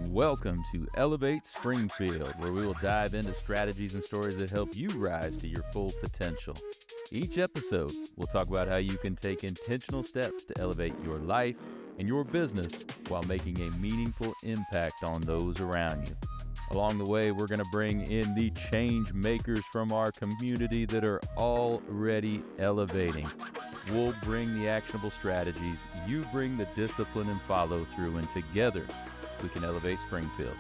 Welcome to Elevate Springfield, where we will dive into strategies and stories that help you rise to your full potential. Each episode, we'll talk about how you can take intentional steps to elevate your life and your business while making a meaningful impact on those around you. Along the way, we're going to bring in the change makers from our community that are already elevating. We'll bring the actionable strategies, you bring the discipline and follow through, and together we can elevate Springfield.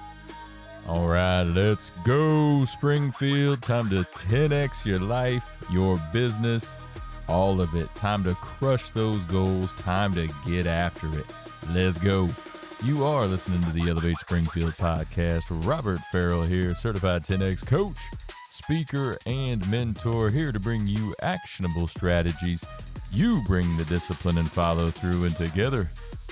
All right, let's go, Springfield. Time to 10x your life, your business, all of it. Time to crush those goals. Time to get after it. Let's go. You are listening to the Elevate Springfield podcast. Robert Ferriell here, certified 10X coach, speaker, and mentor, here to bring you actionable strategies. You bring the discipline and follow through, and together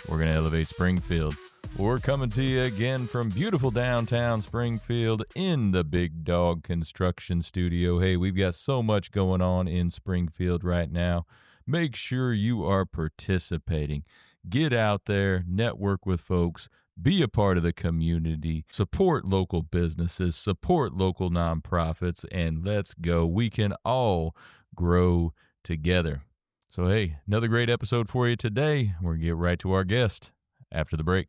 we're going to elevate Springfield. We're coming to you again from beautiful downtown Springfield in the Big Dog Construction Studio. Hey, we've got so much going on in Springfield right now. Make sure you are participating. Get out there, network with folks, be a part of the community, support local businesses, support local nonprofits, and let's go. We can all grow together. So, hey, another great episode for you today. We're going to get right to our guest after the break.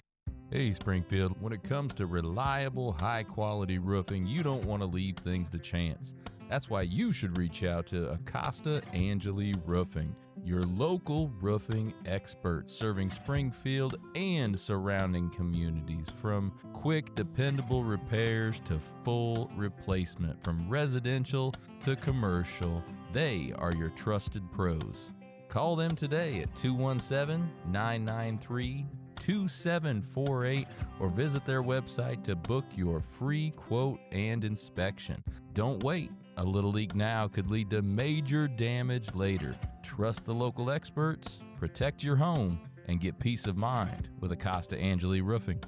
Hey, Springfield, when it comes to reliable, high-quality roofing, you don't want to leave things to chance. That's why you should reach out to Acosta Angeli Roofing, your local roofing expert, serving Springfield and surrounding communities. From quick, dependable repairs to full replacement, from residential to commercial, they are your trusted pros. Call them today at 217-993-2748 or visit their website to book your free quote and inspection. Don't wait. A little leak now could lead to major damage later. Trust the local experts, protect your home, and get peace of mind with Acosta Angeli Roofing.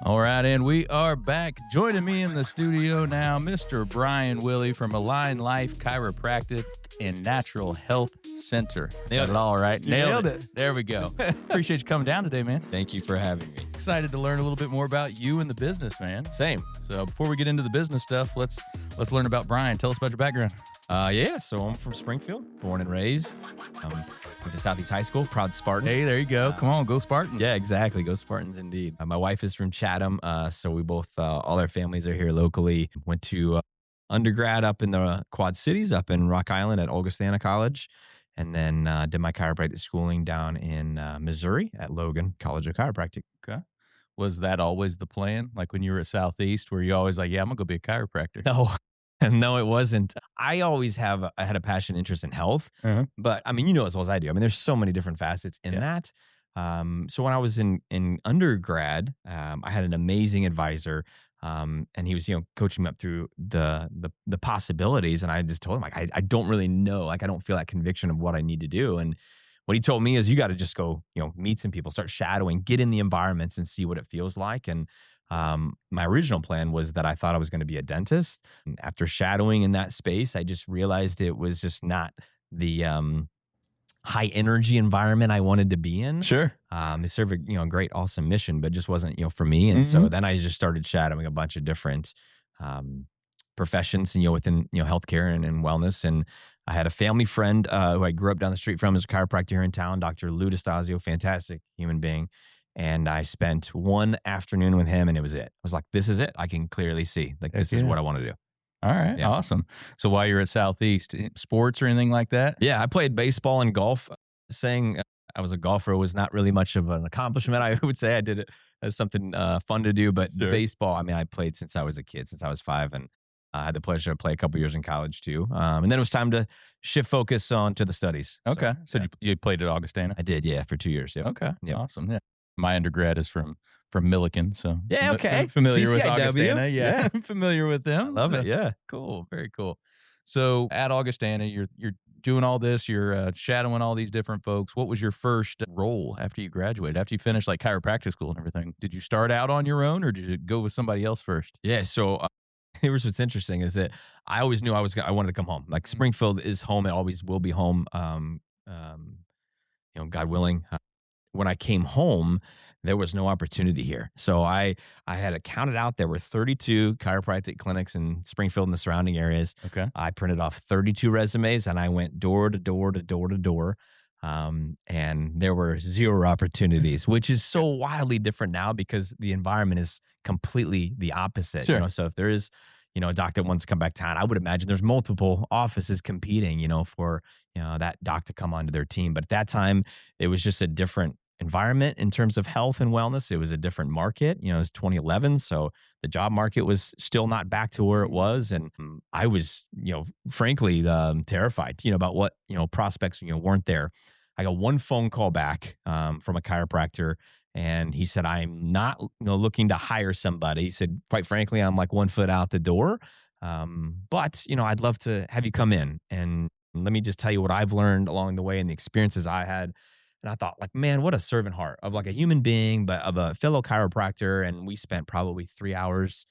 All right, and we are back. Joining me in the studio now, Mr. Bryne Willey from Align Life Chiropractic and Natural Health Center. Nailed it all, right? Nailed it. There we go. Appreciate you coming down today, man. Thank you for having me. Excited to learn a little bit more about you and the business, man. Same. So before we get into the business stuff, let's learn about Bryne. Tell us about your background. So I'm from Springfield, born and raised. Went to Southeast High School, proud Spartan. Hey, there you go. Come on, go Spartans. Yeah, exactly. Go Spartans indeed. My wife is from Chatham, so we both, all our families are here locally. Went to undergrad up in the Quad Cities, up in Rock Island at Augustana College, and then did my chiropractic schooling down in Missouri at Logan College of Chiropractic. Okay. Was that always the plan? Like when you were at Southeast, were you always like, yeah, I'm going to go be a chiropractor? No. No, it wasn't. I always had a passion, interest in health, but I mean, you know as well as I do. I mean, there's so many different facets in that. So when I was in undergrad, I had an amazing advisor, and he was coaching me up through the possibilities, and I just told him like I don't really know, like I don't feel that conviction of what I need to do, and what he told me is you got to just go meet some people, start shadowing, get in the environments, and see what it feels like. And my original plan was that I thought I was going to be a dentist. And after shadowing in that space, I just realized it was just not the high energy environment I wanted to be in. Sure. They serve a great, awesome mission, but just wasn't for me. And so then I just started shadowing a bunch of different professions, within healthcare and wellness. And I had a family friend who I grew up down the street from as a chiropractor here in town, Dr. Lou DeStasio, fantastic human being. And I spent one afternoon with him, and it was it. I was like, this is it. I can clearly see. Like, this is what I want to do. All right. Yeah. Awesome. So while you're at Southeast, sports or anything like that? Yeah, I played baseball and golf. Saying I was a golfer was not really much of an accomplishment. I would say I did it as something fun to do. But sure. Baseball, I mean, I played since I was a kid, since I was 5. And I had the pleasure to play a couple years in college, too. And then it was time to shift focus on to the studies. Okay. So you played at Augustana? I did, yeah, for 2 years. Yep. Okay. Yep. Awesome. Yeah. My undergrad is from Milliken, so yeah, okay. Familiar CCIW. with Augustana, yeah. Familiar with them. Love it, yeah. Cool, very cool. So at Augustana, you're doing all this, you're shadowing all these different folks. What was your first role after you graduated? After you finished like chiropractic school and everything, did you start out on your own or did you go with somebody else first? Yeah, so here's what's interesting is that I always knew I wanted to come home. Like Springfield is home; it always will be home. God willing. When I came home, there was no opportunity here. So I had it counted out. There were 32 chiropractic clinics in Springfield and the surrounding areas. Okay. I printed off 32 resumes and I went door to door to door to door. And there were 0 opportunities, which is so wildly different now because the environment is completely the opposite. Sure. You know, so if there is, you know, a doc that wants to come back to town, I would imagine there's multiple offices competing, you know, for, you know, that doc to come onto their team. But at that time, it was just a different environment in terms of health and wellness. It was a different market. You know, it was 2011. So the job market was still not back to where it was. And I was, you know, frankly, terrified, you know, about what, you know, prospects, you know, weren't there. I got one phone call back from a chiropractor, and he said, I'm not, you know, looking to hire somebody. He said, quite frankly, I'm like 1 foot out the door. But, you know, I'd love to have you come in and let me just tell you what I've learned along the way and the experiences I had. And I thought, like, man, what a servant heart of like a human being, but of a fellow chiropractor. And we spent probably 3 hours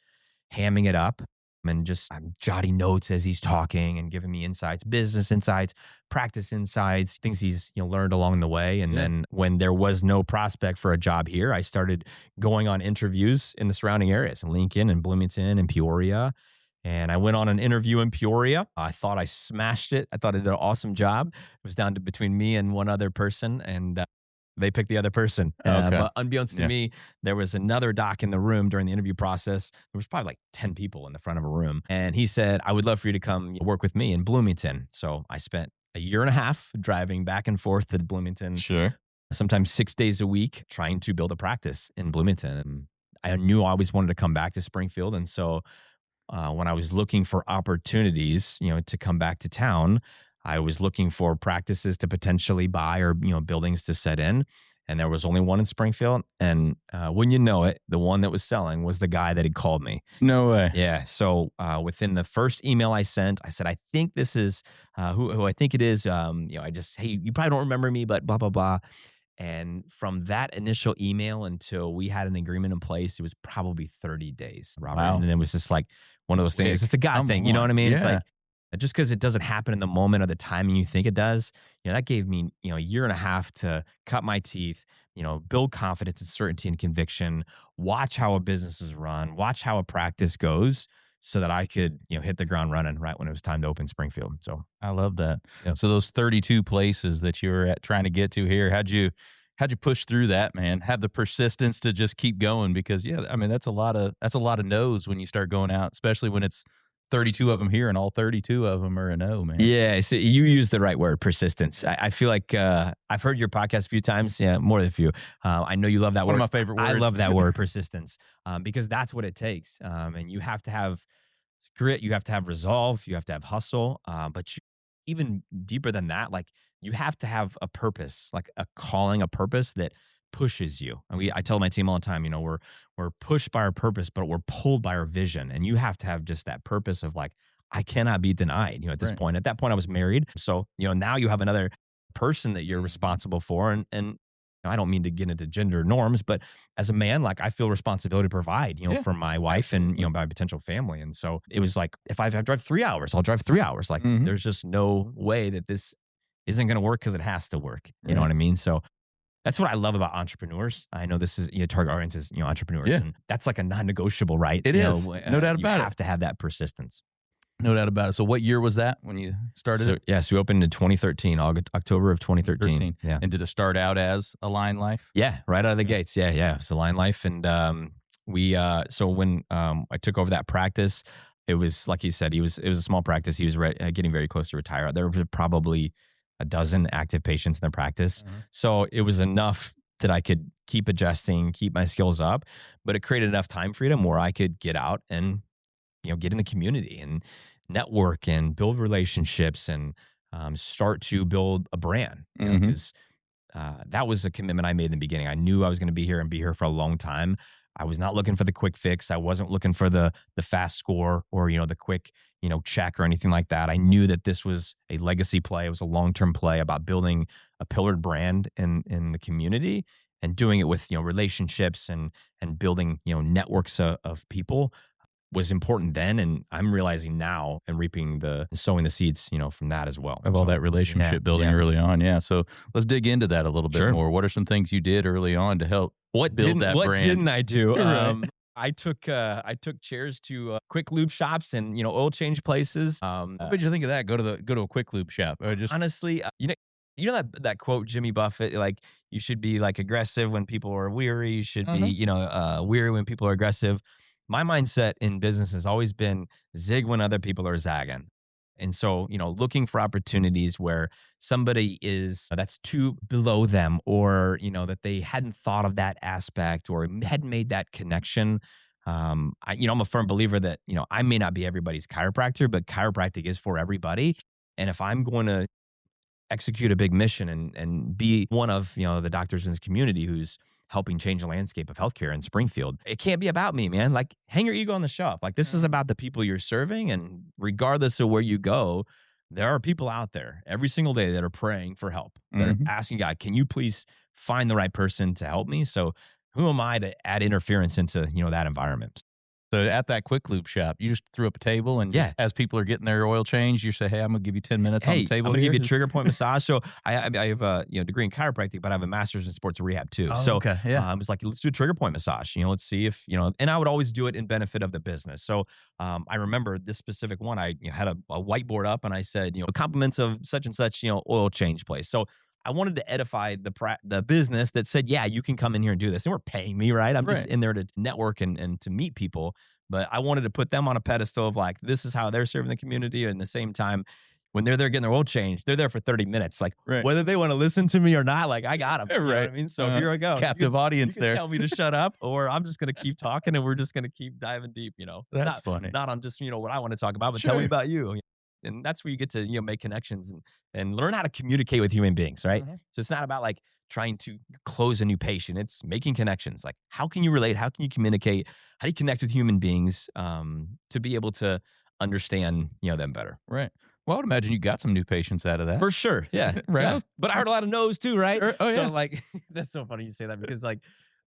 hamming it up and just I'm jotting notes as he's talking and giving me insights, business insights, practice insights, things he's, you know, learned along the way. And then when there was no prospect for a job here, I started going on interviews in the surrounding areas in Lincoln and Bloomington and Peoria. And I went on an interview in Peoria. I thought I smashed it. I thought I did an awesome job. It was down to between me and one other person, and they picked the other person. But unbeknownst to me, there was another doc in the room during the interview process. There was probably like 10 people in the front of a room. And he said, I would love for you to come work with me in Bloomington. So I spent a year and a half driving back and forth to Bloomington. Sure. Sometimes 6 days a week, trying to build a practice in Bloomington. And I knew I always wanted to come back to Springfield. And so when I was looking for opportunities, you know, to come back to town, I was looking for practices to potentially buy or, you know, buildings to set in. And there was only one in Springfield. And when you know it, the one that was selling was the guy that had called me. No way. Yeah. So within the first email I sent, I said, I think this is who I think it is. You know, I just, hey, you probably don't remember me, but blah, blah, blah. And from that initial email until we had an agreement in place, it was probably 30 days, Robert. Wow. And it was just like one of those things. It's a God thing. You know what I mean? Yeah. It's like, just because it doesn't happen in the moment or the timing you think it does, you know, that gave me, you know, a year and a half to cut my teeth, you know, build confidence and certainty and conviction, watch how a business is run, watch how a practice goes so that I could, you know, hit the ground running right when it was time to open Springfield. So I love that. Yeah. So those 32 places that you were trying to get to here, how'd you push through that, man? Have the persistence to just keep going because I mean, that's a lot of no's when you start going out, especially when it's 32 of them here and all 32 of them are a no, man. Yeah. So you use the right word, persistence. I feel like I've heard your podcast a few times. Yeah, more than a few. I know you love that word. One of my favorite words. I love that word, persistence, because that's what it takes. And you have to have grit. You have to have resolve. You have to have hustle. But even deeper than that, like you have to have a purpose, like a calling, a purpose that pushes you. And I tell my team all the time, you know, we're pushed by our purpose, but we're pulled by our vision. And you have to have just that purpose of like, I cannot be denied, you know, at this point. At that point, I was married. So, you know, now you have another person that you're responsible for. And I don't mean to get into gender norms, but as a man, like I feel responsibility to provide, you know, for my wife and, you know, my potential family. And so it was like, if I drive 3 hours, I'll drive 3 hours. Like there's just no way that this isn't going to work because it has to work. You know what I mean? So that's what I love about entrepreneurs. I know this is, you know, target audience is, you know, entrepreneurs. Yeah. And that's like a non-negotiable, right? It is. No doubt about it. You have to have that persistence. No doubt about it. So what year was that when you started it? Yes, we opened in 2013, October of 2013. Yeah. And did it start out as Align Life? Yeah, right out of the gates. Yeah. It was Align Life. And so when I took over that practice, it was, like you said, it was a small practice. He was getting very close to retire. There were probably a dozen active patients in the practice. So it was enough that I could keep adjusting, keep my skills up, but it created enough time freedom where I could get out and, you know, get in the community and network and build relationships and start to build a brand. You know, because that was a commitment I made in the beginning. I knew I was going to be here and be here for a long time. I was not looking for the quick fix. I wasn't looking for the fast score or, you know, the quick, you know, check or anything like that. I knew that this was a legacy play. It was a long-term play about building a pillared brand in the community and doing it with, you know, relationships and building, you know, networks of people was important then, and I'm realizing now and sowing the seeds, from that as well. Of all that relationship building early on. Yeah. So let's dig into that a little bit more. What are some things you did early on to help build that brand? What didn't I do? Right. I took chairs to quick lube shops and oil change places. What did you think of that? Go to a quick lube shop. Or just honestly, you know that quote, Jimmy Buffett, like you should be like aggressive when people are weary. You should be weary when people are aggressive. My mindset in business has always been zig when other people are zagging. And so, looking for opportunities where somebody that's too below them, or, that they hadn't thought of that aspect or hadn't made that connection. I'm a firm believer that, I may not be everybody's chiropractor, but chiropractic is for everybody. And if I'm going to execute a big mission and be one of, the doctors in this community who's helping change the landscape of healthcare in Springfield, it can't be about me, man. Like, hang your ego on the shelf. Like, this is about the people you're serving. And regardless of where you go, there are people out there every single day that are praying for help, that are asking God, can you please find the right person to help me? So who am I to add interference into, that environment? So at that quick lube shop, you just threw up a table, and as people are getting their oil changed, you say, "Hey, I'm going to give you 10 minutes on the table. I'm going to give you a trigger point massage." So I have a degree in chiropractic, but I have a master's in sports rehab too. Oh, okay, yeah. I was like, let's do a trigger point massage. Let's see if And I would always do it in benefit of the business. So I remember this specific one. I had a whiteboard up, and I said, compliments of such and such, oil change place. So I wanted to edify the business that said, yeah, you can come in here and do this. And we're paying me, right? I'm just in there to network and to meet people. But I wanted to put them on a pedestal of like, this is how they're serving the community. And at the same time, when they're there getting their oil changed, they're there for 30 minutes. Like, whether they want to listen to me or not, like, I got them. You know what I mean? So here I go. Captive audience there. Tell me to shut up, or I'm just going to keep talking and we're just going to keep diving deep, That's funny. Not on just, what I want to talk about, but tell me about you. And that's where you get to, make connections and learn how to communicate with human beings, right? So it's not about like trying to close a new patient. It's making connections. Like, how can you relate? How can you communicate? How do you connect with human beings to be able to understand, them better? Right. Well, I would imagine you got some new patients out of that. For sure. Yeah. Right. Yeah. But I heard a lot of no's too, right? Oh, yeah. So like, that's so funny you say that, because like,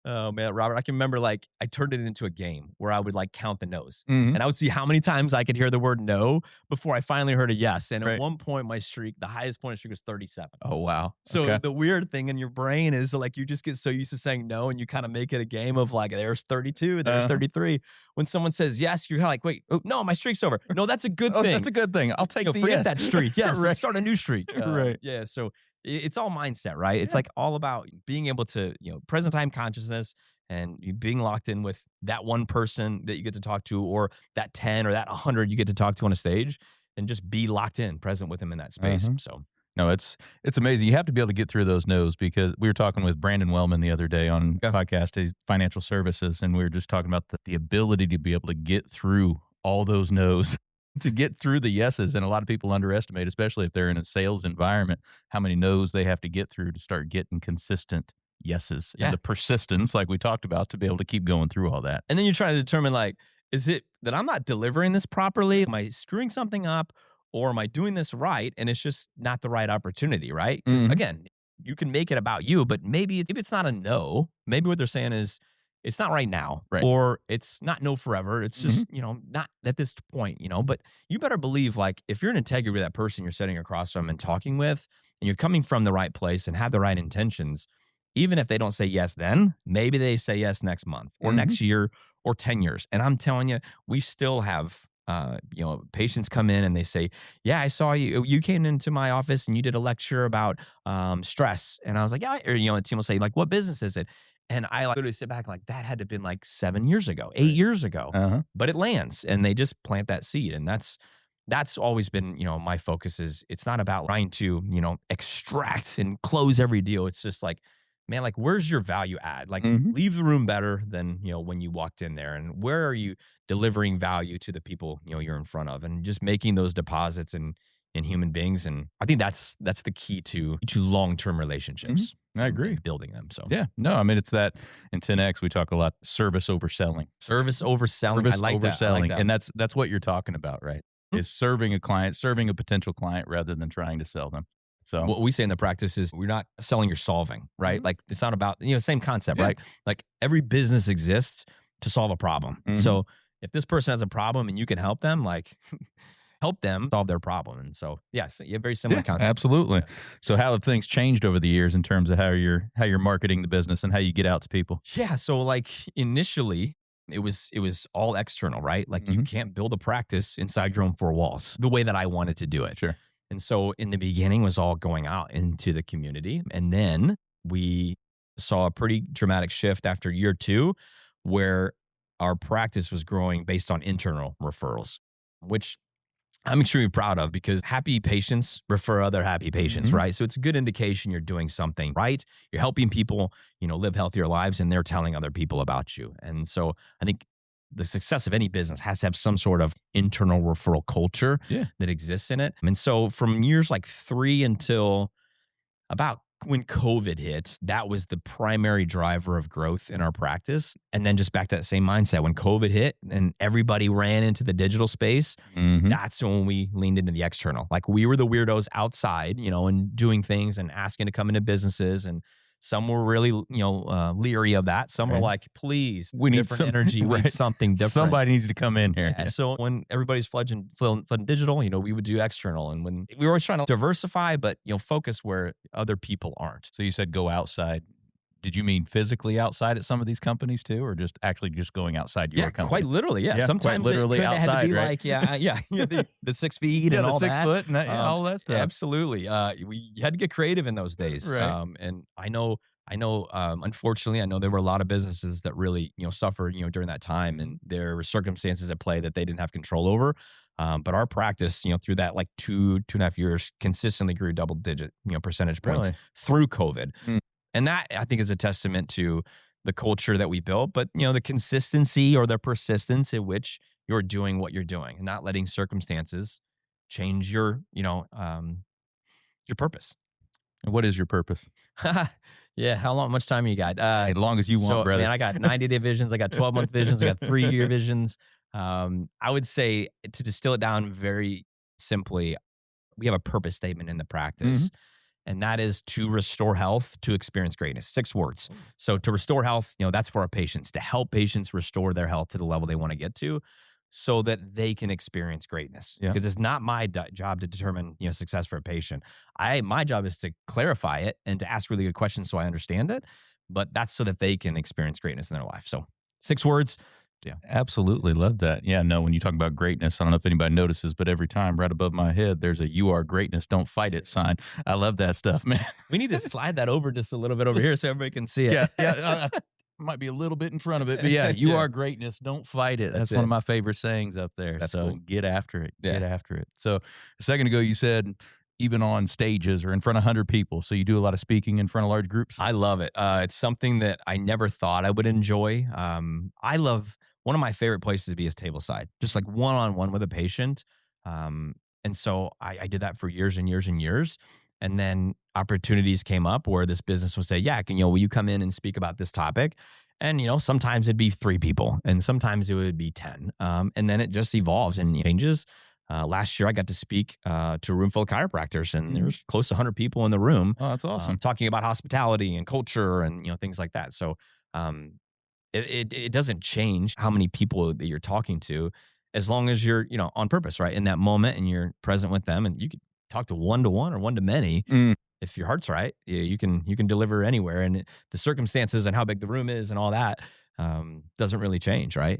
oh man, Robert, I can remember like I turned it into a game where I would like count the no's, and I would see how many times I could hear the word no before I finally heard a yes. And at one point, the highest point of streak was 37. Oh, wow. So the weird thing in your brain is like, you just get so used to saying no, and you kind of make it a game of like, there's 32, there's 33. When someone says yes, you're kind of like, wait, no, my streak's over. No, that's a good thing. That's a good thing. I'll take the forget yes. that streak. Yes, let's start a new streak. Right. Yeah. So it's all mindset, right? It's like all about being able to, present time consciousness, and you being locked in with that one person that you get to talk to, or that 10 or that 100 you get to talk to on a stage, and just be locked in, present with them in that space. So no, it's amazing. You have to be able to get through those no's, because we were talking with Brandon Wellman the other day on podcast, he's financial services, and we were just talking about the ability to be able to get through all those no's to get through the yeses. And a lot of people underestimate, especially if they're in a sales environment, how many no's they have to get through to start getting consistent yeses, and the persistence, like we talked about, to be able to keep going through all that. And then you're trying to determine, like, is it that I'm not delivering this properly? Am I screwing something up, or am I doing this right? And it's just not the right opportunity, right? Because again, you can make it about you, but maybe it's not a no. Maybe what they're saying is it's not right now, or it's not no forever. It's just, not at this point, but you better believe, like, if you're in integrity with that person you're sitting across from and talking with, and you're coming from the right place and have the right intentions, even if they don't say yes then, maybe they say yes next month or next year or 10 years. And I'm telling you, we still have, patients come in and they say, yeah, I saw you came into my office and you did a lecture about stress. And I was like, yeah, or, the team will say, like, what business is it? And I literally sit back like, that had to have been like 7 years ago, 8 years ago, but it lands, and they just plant that seed. And that's always been, my focus is, it's not about trying to, extract and close every deal. It's just like, man, like, where's your value add? Like, leave the room better than, when you walked in there. And where are you delivering value to the people, you're in front of, and just making those deposits in human beings. And I think that's the key to long-term relationships. I agree. Building them. So yeah, no, I mean, it's that in 10X, we talk a lot, service overselling. Service overselling. I like that. And that's what you're talking about, right? Is serving a client, serving a potential client, rather than trying to sell them. So what we say in the practice is, we're not selling, you're solving, right? Like, it's not about, same concept, right? Like, every business exists to solve a problem. So if this person has a problem and you can help them, like help them solve their problem. And so, yes, yeah, very similar concept. Absolutely. So how have things changed over the years in terms of how you're marketing the business and how you get out to people? Yeah. So like initially it was all external, right? Like you can't build a practice inside your own four walls the way that I wanted to do it. Sure. And so in the beginning was all going out into the community. And then we saw a pretty dramatic shift after year 2 where our practice was growing based on internal referrals, which I'm extremely proud of because happy patients refer other happy patients, right? So it's a good indication you're doing something right. You're helping people, live healthier lives, and they're telling other people about you. And so I think the success of any business has to have some sort of internal referral culture that exists in it. And so from years like 3 until about when COVID hit, that was the primary driver of growth in our practice. And then just back to that same mindset, when COVID hit and everybody ran into the digital space, that's when we leaned into the external. Like we were the weirdos outside, and doing things and asking to come into businesses. And some were really, leery of that. Some were like, please, we need different energy. We need something different. Somebody needs to come in here. Yeah. So when everybody's flooding digital, we would do external. And when we were always trying to diversify, but, focus where other people aren't. So you said go outside. Did you mean physically outside at some of these companies too, or just actually just going outside your company? Quite literally. Yeah. quite Sometimes literally outside, had to be right? Like, the 6 feet and the all 6 that. foot and all that stuff. Absolutely. We had to get creative in those days. Right. And I know, unfortunately, I know there were a lot of businesses that really, suffered, during that time, and there were circumstances at play that they didn't have control over. But our practice, through that like 2.5 years, consistently grew double-digit, percentage points through COVID. And that, I think, is a testament to the culture that we built, but, the consistency or the persistence in which you're doing what you're doing and not letting circumstances change your purpose. And what is your purpose? Yeah. How much time you got? As long as you want, brother. Man, I got 90-day visions. I got 12-month visions. I got 3-year visions. I would say, to distill it down very simply, we have a purpose statement in the practice. And that is to restore health, to experience greatness. 6 words. So to restore health, that's for our patients, to help patients restore their health to the level they want to get to so that they can experience greatness. Because it's not my job to determine, success for a patient. My job is to clarify it and to ask really good questions so I understand it. But that's so that they can experience greatness in their life. So 6 words. Yeah. Absolutely. Love that. Yeah. No, when you talk about greatness, I don't know if anybody notices, but every time right above my head, there's a "You are greatness, don't fight it" sign. I love that stuff, man. We need to slide that over just a little bit over here so everybody can see it. Yeah. Might be a little bit in front of it, but yeah, you are greatness, don't fight it. That's one of my favorite sayings up there. That's so cool. Get after it. Get after it. So a second ago, you said even on stages or in front of 100 people. So you do a lot of speaking in front of large groups? I love it. It's something that I never thought I would enjoy. One of my favorite places to be is tableside, just like one-on-one with a patient. And so I did that for years and years and years. And then opportunities came up where this business would say, will you come in and speak about this topic? And, sometimes it'd be 3 people and sometimes it would be 10. And then it just evolves and changes. Last year, I got to speak to a room full of chiropractors, and there's close to 100 people in the room. Oh, that's awesome. Talking about hospitality and culture and, things like that. So, it doesn't change how many people that you're talking to, as long as you're, on purpose, right? In that moment, and you're present with them, and you could talk to one-to-one or one-to-many. If your heart's right, you can deliver anywhere. And the circumstances and how big the room is and all that doesn't really change, right?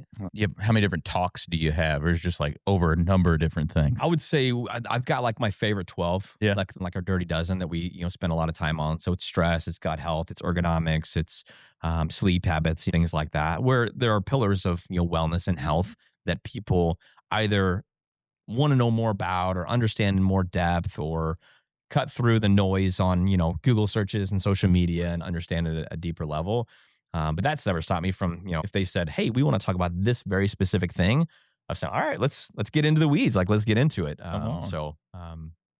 How many different talks do you have? Or is it just like over a number of different things? I would say I've got like my favorite 12, Yeah. like our dirty dozen that we spend a lot of time on. So it's stress, it's gut health, it's ergonomics, it's sleep habits, things like that, where there are pillars of wellness and health that people either want to know more about or understand in more depth, or cut through the noise on Google searches and social media and understand it at a deeper level. But that's never stopped me from, if they said, "Hey, we want to talk about this very specific thing," I've said, "All right, let's get into the weeds. Like, let's get into it."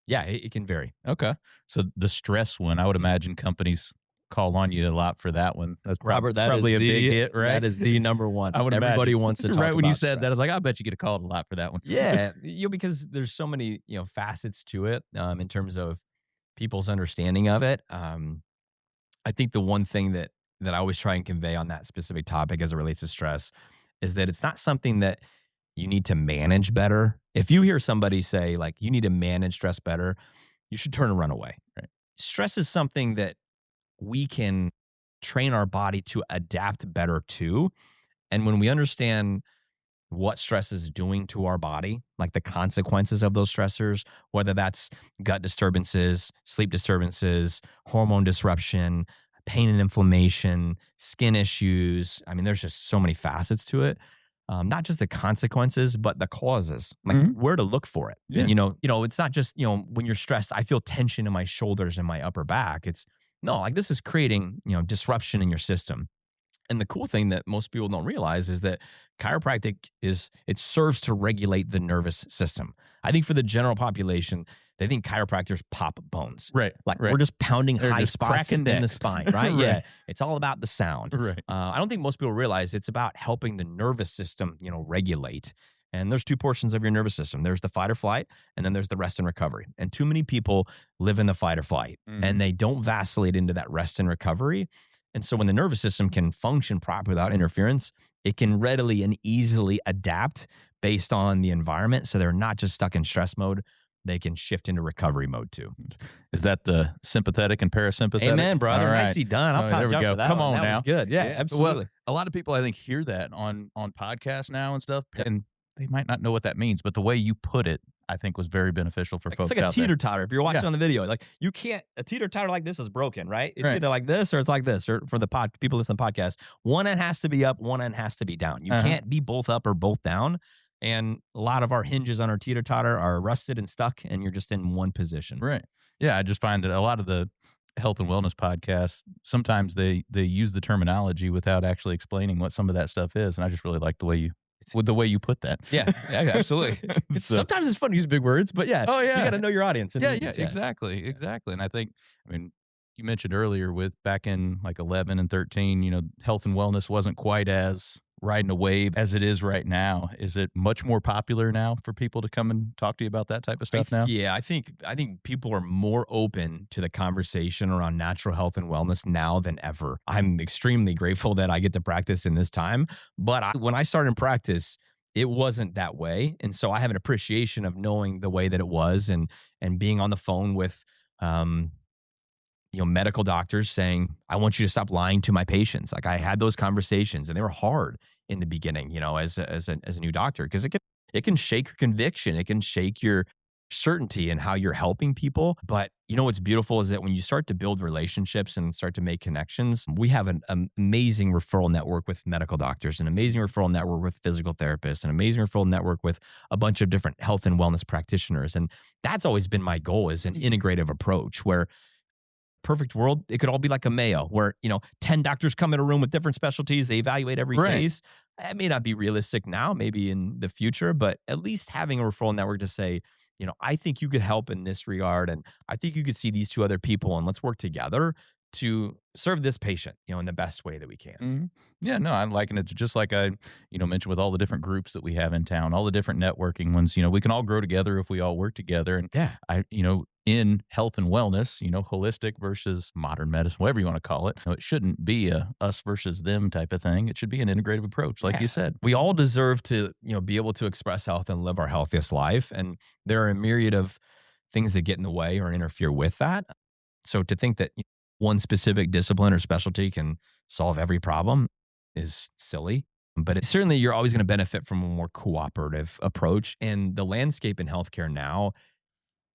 It can vary. Okay. So the stress one, I would imagine companies call on you a lot for that one. That's Robert, that probably is a big hit, right? That is the number one. I would Everybody imagine. wants to talk right when you about said that, I was stress. like, I bet you get called a lot for that one. Yeah, because there's so many facets to it in terms of people's understanding of it. I think the one thing that I always try and convey on that specific topic as it relates to stress is that it's not something that you need to manage better. If you hear somebody say like you need to manage stress better, you should turn and run away. Right. Stress is something that we can train our body to adapt better to. And when we understand what stress is doing to our body, like the consequences of those stressors, whether that's gut disturbances, sleep disturbances, hormone disruption, pain and inflammation, skin issues. I mean, there's just so many facets to it. Not just the consequences, but the causes, like where to look for it. Yeah. And, it's not just, when you're stressed, I feel tension in my shoulders and my upper back. It's no, like this is creating, disruption in your system. And the cool thing that most people don't realize is that chiropractic it serves to regulate the nervous system. I think for the general population, they think chiropractors pop bones. Right. Like right. we're just pounding They're high just spots cracking in the necks. spine, right? Right. Yeah. It's all about the sound. Right. I don't think most people realize it's about helping the nervous system, regulate. And there's two portions of your nervous system. There's the fight or flight, and then there's the rest and recovery. And too many people live in the fight or flight, and they don't vacillate into that rest and recovery. And so when the nervous system can function properly without interference, it can readily and easily adapt based on the environment. So they're not just stuck in stress mode. They can shift into recovery mode too. Is that the sympathetic and parasympathetic? Amen, brother. All right. Nicely done. So I'll there we jump go. for that Come one. on That now. was good. Yeah, absolutely. Well, a lot of people, I think, hear that on podcasts now and stuff, and they might not know what that means. But the way you put it, I think, was very beneficial for folks it's like a out there. teeter-totter. If you're watching on the video, like you can't, a teeter-totter like this is broken, right? It's Right. either like this or it's like this. Or for the people listening to the podcast, one end has to be up, one end has to be down. You can't be both up or both down. And a lot of our hinges on our teeter-totter are rusted and stuck, and you're just in one position. Right. Yeah, I just find that a lot of the health and wellness podcasts, sometimes they use the terminology without actually explaining what some of that stuff is. And I just really like the way you put that. Yeah, absolutely. Sometimes it's fun to use big words, but yeah. Oh, yeah. You got to know your audience. And Exactly. And I think, you mentioned earlier with back in like 11 and 13, health and wellness wasn't quite as riding a wave as it is right now. Is it much more popular now for people to come and talk to you about that type of stuff now? Yeah, I think people are more open to the conversation around natural health and wellness now than ever. I'm extremely grateful that I get to practice in this time. But when I started in practice, it wasn't that way. And so I have an appreciation of knowing the way that it was and being on the phone with medical doctors saying, I want you to stop lying to my patients. Like I had those conversations and they were hard in the beginning, as a new doctor, because it can shake your conviction. It can shake your certainty in how you're helping people. But what's beautiful is that when you start to build relationships and start to make connections, we have an amazing referral network with medical doctors, an amazing referral network with physical therapists, an amazing referral network with a bunch of different health and wellness practitioners. And that's always been my goal, is an integrative approach where perfect world, it could all be like a Mayo where, 10 doctors come in a room with different specialties. They evaluate every case. It may not be realistic now, maybe in the future, but at least having a referral network to say, I think you could help in this regard. And I think you could see these two other people and let's work together to serve this patient, in the best way that we can. Mm-hmm. Yeah, no, I'm liking it just like I, mentioned with all the different groups that we have in town, all the different networking ones, we can all grow together if we all work together. And in health and wellness, holistic versus modern medicine, whatever you want to call it, it shouldn't be a us versus them type of thing. It should be an integrative approach, like you said. We all deserve to, be able to express health and live our healthiest life. And there are a myriad of things that get in the way or interfere with that. So to think that one specific discipline or specialty can solve every problem is silly. But certainly you're always going to benefit from a more cooperative approach. And the landscape in healthcare now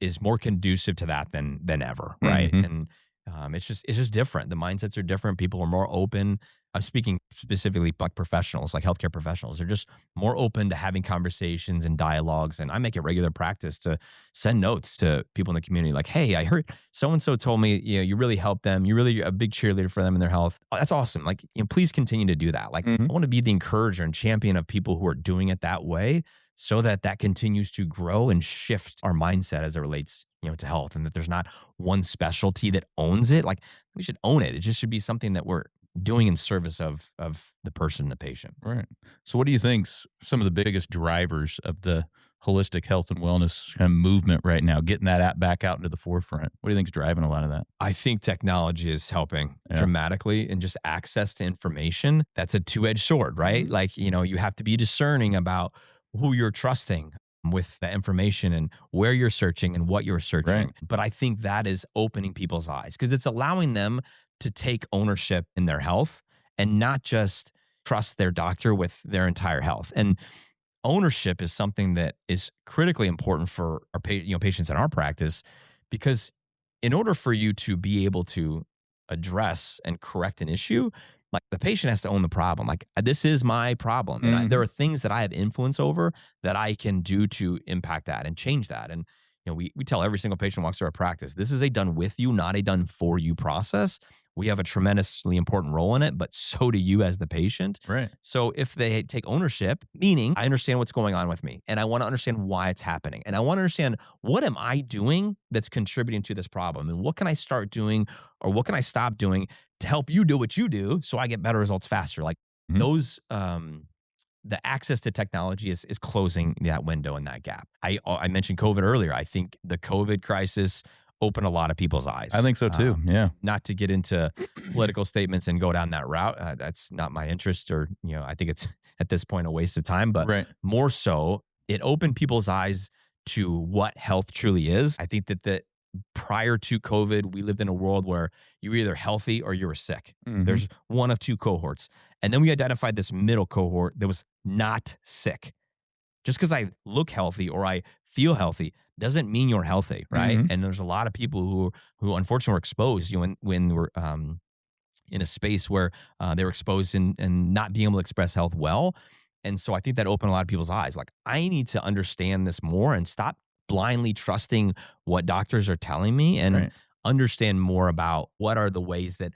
is more conducive to that than ever, right? Mm-hmm. And it's just different. The mindsets are different. People are more open. I'm speaking specifically like professionals, like healthcare professionals. They're just more open to having conversations and dialogues. And I make it regular practice to send notes to people in the community like, hey, I heard so-and-so told me, you really help them. You're really a big cheerleader for them in their health. Oh, that's awesome. Like, please continue to do that. Like, I want to be the encourager and champion of people who are doing it that way so that continues to grow and shift our mindset as it relates, to health, and that there's not one specialty that owns it. Like, we should own it. It just should be something that we're doing in service of the person, the patient. Right. So what do you think's some of the biggest drivers of the holistic health and wellness kind of movement right now, getting that back out into the forefront? What do you think is driving a lot of that? I think technology is helping dramatically, and just access to information. That's a two-edged sword, right? Like, you have to be discerning about who you're trusting with the information and where you're searching and what you're searching. Right. But I think that is opening people's eyes, because it's allowing them to take ownership in their health and not just trust their doctor with their entire health. And ownership is something that is critically important for our patients in our practice, because in order for you to be able to address and correct an issue, like, the patient has to own the problem. Like, this is my problem. And there are things that I have influence over that I can do to impact that and change that. And, we tell every single patient who walks through our practice, this is a done with you, not a done for you process. We have a tremendously important role in it, but so do you as the patient. Right. So if they take ownership, meaning I understand what's going on with me, and I want to understand why it's happening, and I want to understand, what am I doing that's contributing to this problem, and what can I start doing, or what can I stop doing to help you do what you do so I get better results faster? Like, those, the access to technology is closing that window and that gap. I mentioned COVID earlier. I think the COVID crisis opened a lot of people's eyes. I think so too. Not to get into political statements and go down that route. That's not my interest, or, I think it's at this point a waste of time, but more so, it opened people's eyes to what health truly is. I think that prior to COVID, we lived in a world where you were either healthy or you were sick. There's one of two cohorts. And then we identified this middle cohort that was not sick. Just because I look healthy or I feel healthy doesn't mean you're healthy, right? And there's a lot of people who unfortunately were exposed, when we're in a space where they were exposed and not being able to express health well. And so I think that opened a lot of people's eyes. Like, I need to understand this more and stop blindly trusting what doctors are telling me, and understand more about what are the ways that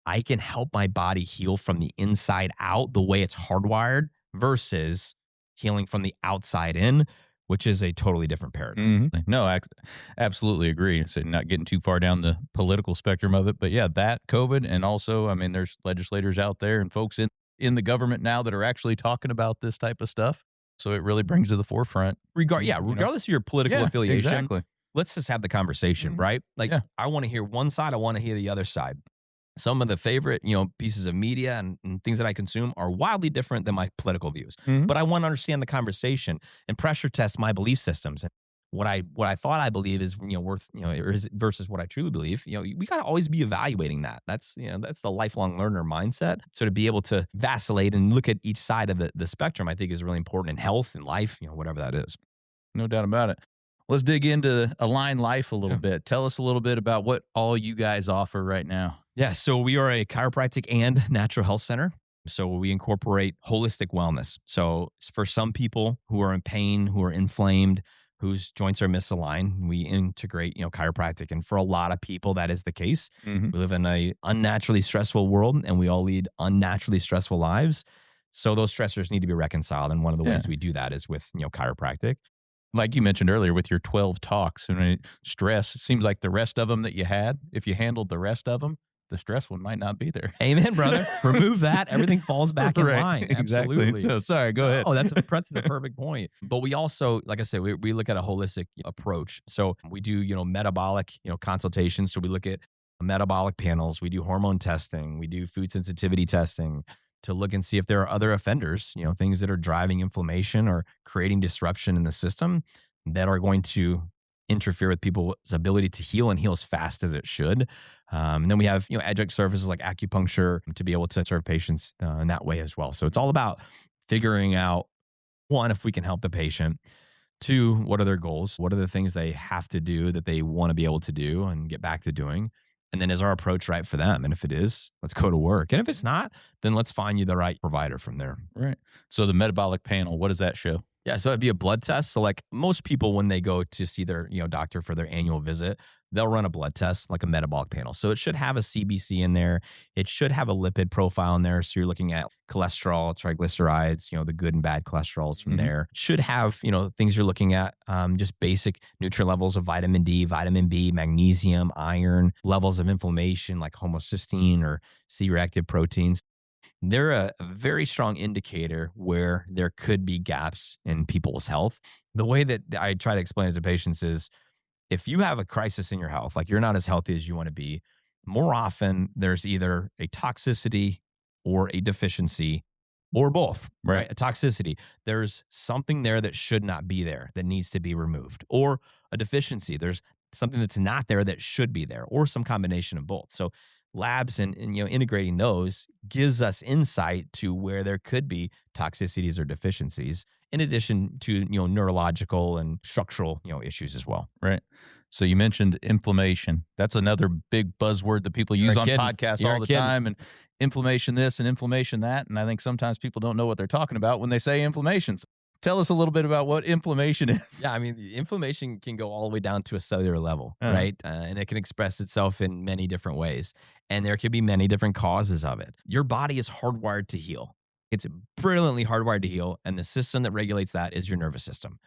I can help my body heal from the inside out, the way it's hardwired, versus healing from the outside in, which is a totally different paradigm. No, I absolutely agree. So not getting too far down the political spectrum of it, but that COVID, and also, I mean, there's legislators out there and folks in the government now that are actually talking about this type of stuff. So it really brings to the forefront. Regardless of your political affiliation, exactly. Let's just have the conversation, right? Like, I want to hear one side, I want to hear the other side. Some of the favorite, pieces of media and things that I consume are wildly different than my political views. But I want to understand the conversation and pressure test my belief systems. And what I thought I believe is, worth, versus what I truly believe. We got to always be evaluating that. That's the lifelong learner mindset. So to be able to vacillate and look at each side of the spectrum, I think is really important in health and life, whatever that is. No doubt about it. Let's dig into Align Life a little bit. Tell us a little bit about what all you guys offer right now. Yeah, so we are a chiropractic and natural health center. So we incorporate holistic wellness. So for some people who are in pain, who are inflamed, whose joints are misaligned, we integrate, chiropractic. And for a lot of people, that is the case. We live in a unnaturally stressful world, and we all lead unnaturally stressful lives. So those stressors need to be reconciled. And one of the ways we do that is with, chiropractic. Like you mentioned earlier with your 12 talks, stress, it seems like the rest of them that you had, if you handled the rest of them, the stress one might not be there. Amen, brother. Remove that. Everything falls back in line. Exactly. Absolutely. So sorry, go ahead. Oh, that's the perfect point. But we also, like I said, we look at a holistic approach. So we do, metabolic, consultations. So we look at metabolic panels. We do hormone testing. We do food sensitivity testing to look and see if there are other offenders, things that are driving inflammation or creating disruption in the system that are going to interfere with people's ability to heal and heal as fast as it should. And then we have, adjunct services like acupuncture to be able to serve patients in that way as well. So it's all about figuring out, one, if we can help the patient. Two, what are their goals? What are the things they have to do that they want to be able to do and get back to doing? And then is our approach right for them? And if it is, let's go to work. And if it's not, then let's find you the right provider from there. Right. So the metabolic panel, what does that show? Yeah, so it'd be a blood test. So like most people, when they go to see their doctor for their annual visit, they'll run a blood test, like a metabolic panel. So it should have a CBC in there. It should have a lipid profile in there. So you're looking at cholesterol, triglycerides, the good and bad cholesterols from there. Should have, things you're looking at, just basic nutrient levels of vitamin D, vitamin B, magnesium, iron, levels of inflammation like homocysteine or C-reactive proteins. they're a very strong indicator where there could be gaps in people's health. The way that I try to explain it to patients is if you have a crisis in your health, like you're not as healthy as you want to be, more often there's either a toxicity or a deficiency or both, right? A toxicity. There's something there that should not be there that needs to be removed, or a deficiency. There's something that's not there that should be there, or some combination of both. So labs and integrating those gives us insight to where there could be toxicities or deficiencies, in addition to neurological and structural issues as well. Right. So you mentioned inflammation. That's another big buzzword that people use on podcasts all the time. And inflammation this and inflammation that. And I think sometimes people don't know what they're talking about when they say inflammation. So tell us a little bit about what inflammation is. Yeah, I mean, the inflammation can go all the way down to a cellular level, right? And it can express itself in many different ways. And there could be many different causes of it. Your body is hardwired to heal. It's brilliantly hardwired to heal. And the system that regulates that is your nervous system.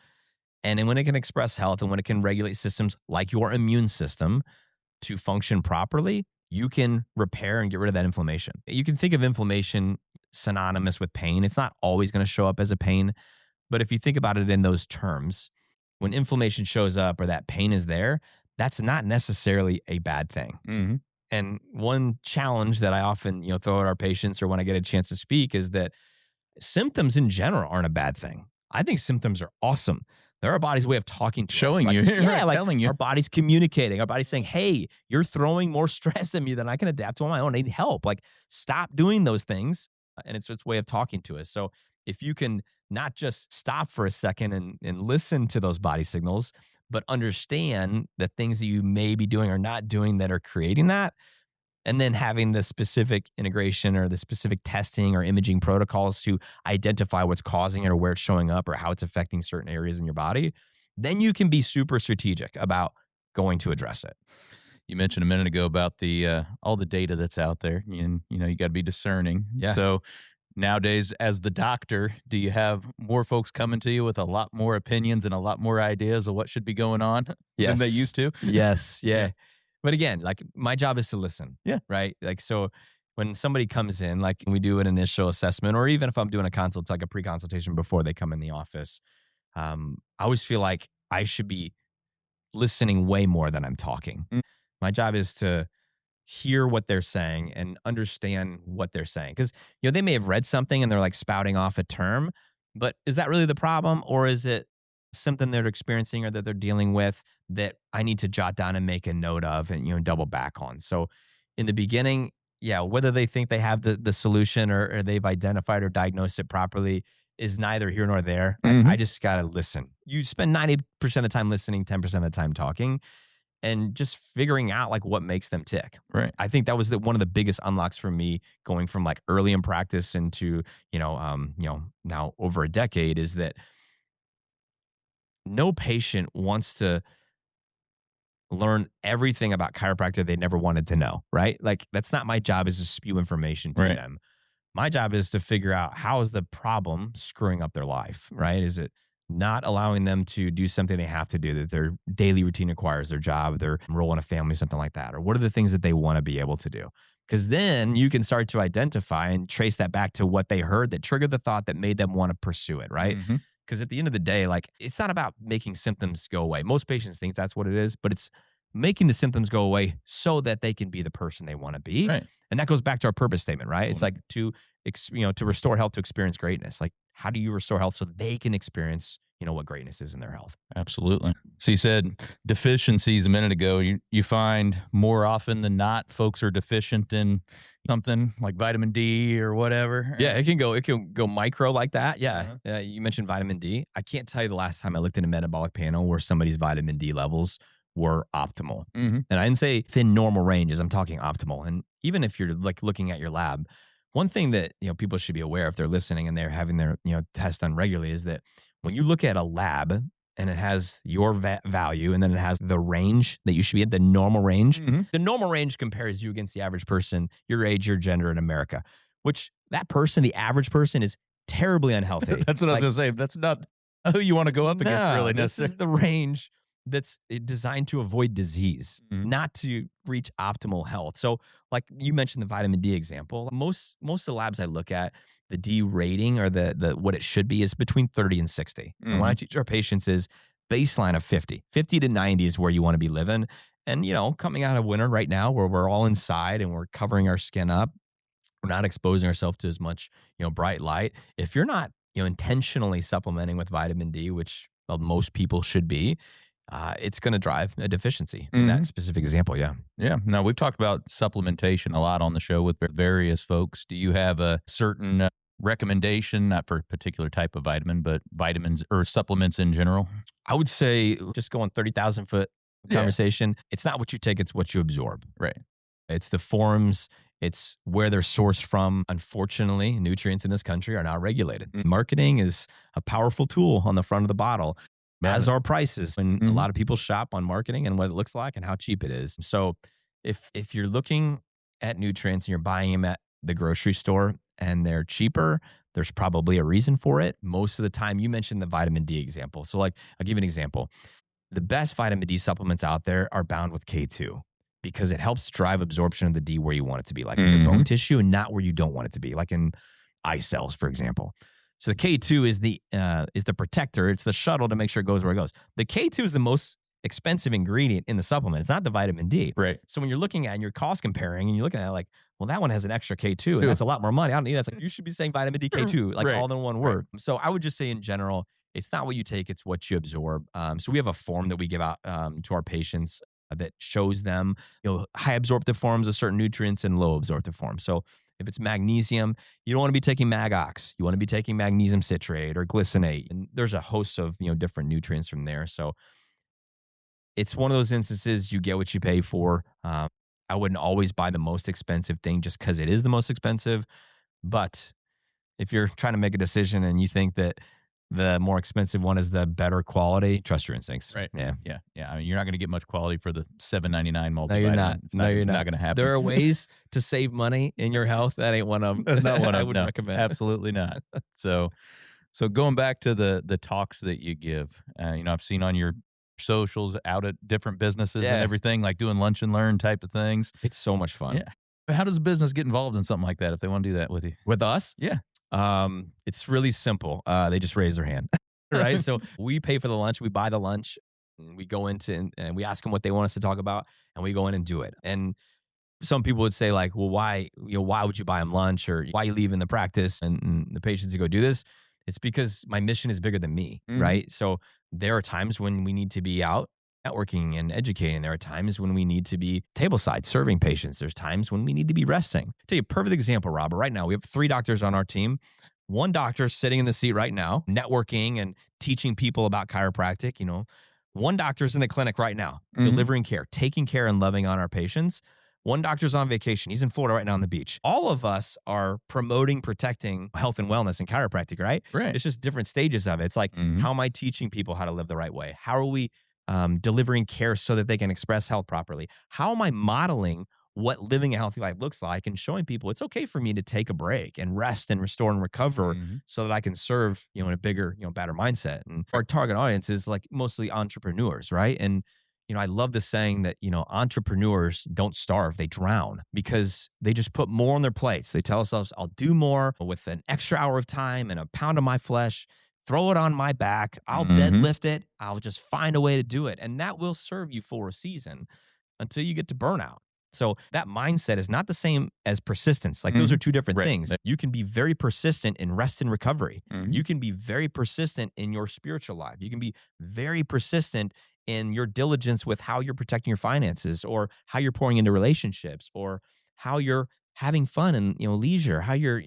And when it can express health and when it can regulate systems like your immune system to function properly, you can repair and get rid of that inflammation. You can think of inflammation synonymous with pain. It's not always going to show up as a pain. But if you think about it in those terms, when inflammation shows up or that pain is there, that's not necessarily a bad thing. Mm-hmm. And one challenge that I often throw at our patients or when I get a chance to speak is that symptoms in general aren't a bad thing. I think symptoms are awesome. They're our body's way of talking to showing us. You. Yeah, like telling you. Our body's communicating. Our body's saying, hey, you're throwing more stress at me than I can adapt to on my own. I need help. Like, stop doing those things. And it's its way of talking to us. So if you can not just stop for a second and listen to those body signals, but understand the things that you may be doing or not doing that are creating that, and then having the specific integration or the specific testing or imaging protocols to identify what's causing it or where it's showing up or how it's affecting certain areas in your body, then you can be super strategic about going to address it. You mentioned a minute ago about the all the data that's out there, and you got to be discerning. Yeah. So nowadays, as the doctor, do you have more folks coming to you with a lot more opinions and a lot more ideas of what should be going on than they used to? Yes. Yeah. But again, like my job is to listen. Yeah. Right. Like, so when somebody comes in, like we do an initial assessment, or even if I'm doing a consult, it's like a pre-consultation before they come in the office. I always feel like I should be listening way more than I'm talking. My job is to hear what they're saying and understand what they're saying. Because, they may have read something and they're like spouting off a term, but is that really the problem? Or is it something they're experiencing or that they're dealing with that I need to jot down and make a note of and, double back on? So in the beginning, whether they think they have the solution or they've identified or diagnosed it properly is neither here nor there. Mm-hmm. I just got to listen. You spend 90% of the time listening, 10% of the time talking, and just figuring out like what makes them tick. Right. I think that was one of the biggest unlocks for me going from like early in practice into, now over a decade, is that no patient wants to learn everything about chiropractic they never wanted to know, right? Like, that's not my job, is to spew information to them. My job is to figure out how is the problem screwing up their life, right? Is it not allowing them to do something they have to do, that their daily routine requires, their job, their role in a family, something like that? Or what are the things that they want to be able to do? Because then you can start to identify and trace that back to what they heard that triggered the thought that made them want to pursue it, right? Mm-hmm. Because at the end of the day, like, it's not about making symptoms go away. Most patients think that's what it is, but it's making the symptoms go away so that they can be the person they want to be. Right. And that goes back to our purpose statement, right? It's like to restore health, to experience greatness. Like, how do you restore health so they can experience, what greatness is in their health? Absolutely. So you said deficiencies a minute ago. You find more often than not, folks are deficient in something like vitamin D or whatever. Yeah, it can go micro like that. Yeah. You mentioned vitamin D. I can't tell you the last time I looked at a metabolic panel where somebody's vitamin D levels were optimal. Mm-hmm. And I didn't say within normal ranges. I'm talking optimal. And even if you're like looking at your lab, one thing that people should be aware if they're listening and they're having their test done regularly is that when you look at a lab and it has your value and then it has the range that you should be at, the normal range. Mm-hmm. The normal range compares you against the average person, your age, your gender in America, which that person, the average person, is terribly unhealthy. That's what I was going to say. That's not who you want to go up against, really. This is the range that's designed to avoid disease, not to reach optimal health. So, like you mentioned the vitamin D example, most of the labs I look at, the D rating or the what it should be is between 30 and 60. And what I teach our patients is baseline of 50. 50 to 90 is where you want to be living. And, coming out of winter right now where we're all inside and we're covering our skin up, we're not exposing ourselves to as much, bright light. If you're not, intentionally supplementing with vitamin D, which most people should be, it's going to drive a deficiency in that specific example. Yeah. Yeah. Now, we've talked about supplementation a lot on the show with various folks. Do you have a certain recommendation, not for a particular type of vitamin, but vitamins or supplements in general? I would say just go on 30,000 foot conversation. It's not what you take, it's what you absorb. Right. It's the forms. It's where they're sourced from. Unfortunately, nutrients in this country are not regulated. Marketing is a powerful tool on the front of the bottle, as are prices. And a lot of people shop on marketing and what it looks like and how cheap it is. So if you're looking at nutrients and you're buying them at the grocery store and they're cheaper, there's probably a reason for it. Most of the time, you mentioned the vitamin D example. So like, I'll give you an example. The best vitamin D supplements out there are bound with K2 because it helps drive absorption of the D where you want it to be, like in the bone tissue, and not where you don't want it to be, like in eye cells, for example. So the K2 is the protector. It's the shuttle to make sure it goes where it goes. The K2 is the most expensive ingredient in the supplement. It's not the vitamin D. Right. So when you're looking at and you're cost comparing and you're looking at it like, well, that one has an extra K2 and that's a lot more money. I don't need that. It's like, you should be saying vitamin D K2, like all in one word. So I would just say in general, it's not what you take, it's what you absorb. So we have a form that we give out to our patients that shows them, high absorptive forms of certain nutrients and low absorptive forms. So if it's magnesium, you don't want to be taking Mag-Ox. You want to be taking magnesium citrate or glycinate. And there's a host of, different nutrients from there. So it's one of those instances you get what you pay for. I wouldn't always buy the most expensive thing just because it is the most expensive. But if you're trying to make a decision and you think that the more expensive one is the better quality, trust your instincts. Right. Yeah. Yeah. Yeah. I mean, you're not going to get much quality for the $7.99 multivitamin. No, you're not. It's not going to happen. There are ways to save money in your health. That ain't one of them. That's not one of them. I wouldn't recommend. Absolutely not. So going back to the talks that you give, I've seen on your socials out at different businesses and everything, like doing lunch and learn type of things. It's so much fun. Yeah. How does a business get involved in something like that if they want to do that with you? With us? Yeah. It's really simple. They just raise their hand, right? So we pay for the lunch. We buy the lunch. And we go into and we ask them what they want us to talk about, and we go in and do it. And some people would say like, well, why would you buy them lunch, or why are you leaving the practice and the patients to go do this? It's because my mission is bigger than me, right? So there are times when we need to be out networking and educating. There are times when we need to be tableside serving patients. There's times when we need to be resting. I'll tell you a perfect example, Robert. Right now, we have 3 doctors on our team. One doctor sitting in the seat right now, networking and teaching people about chiropractic. One doctor's in the clinic right now, delivering care, taking care and loving on our patients. One doctor's on vacation. He's in Florida right now on the beach. All of us are promoting, protecting health and wellness and chiropractic, right? Right. It's just different stages of it. It's like, how am I teaching people how to live the right way? How are we delivering care so that they can express health properly? How am I modeling what living a healthy life looks like and showing people it's okay for me to take a break and rest and restore and recover so that I can serve, in a bigger, better mindset. And our target audience is like mostly entrepreneurs, right? And, I love the saying that, entrepreneurs don't starve, they drown, because they just put more on their plates. They tell themselves, I'll do more with an extra hour of time and a pound of my flesh. Throw it on my back. I'll deadlift it. I'll just find a way to do it. And that will serve you for a season until you get to burnout. So that mindset is not the same as persistence. Like those are two different things. You can be very persistent in rest and recovery. You can be very persistent in your spiritual life. You can be very persistent in your diligence with how you're protecting your finances, or how you're pouring into relationships, or how you're having fun and leisure, how you're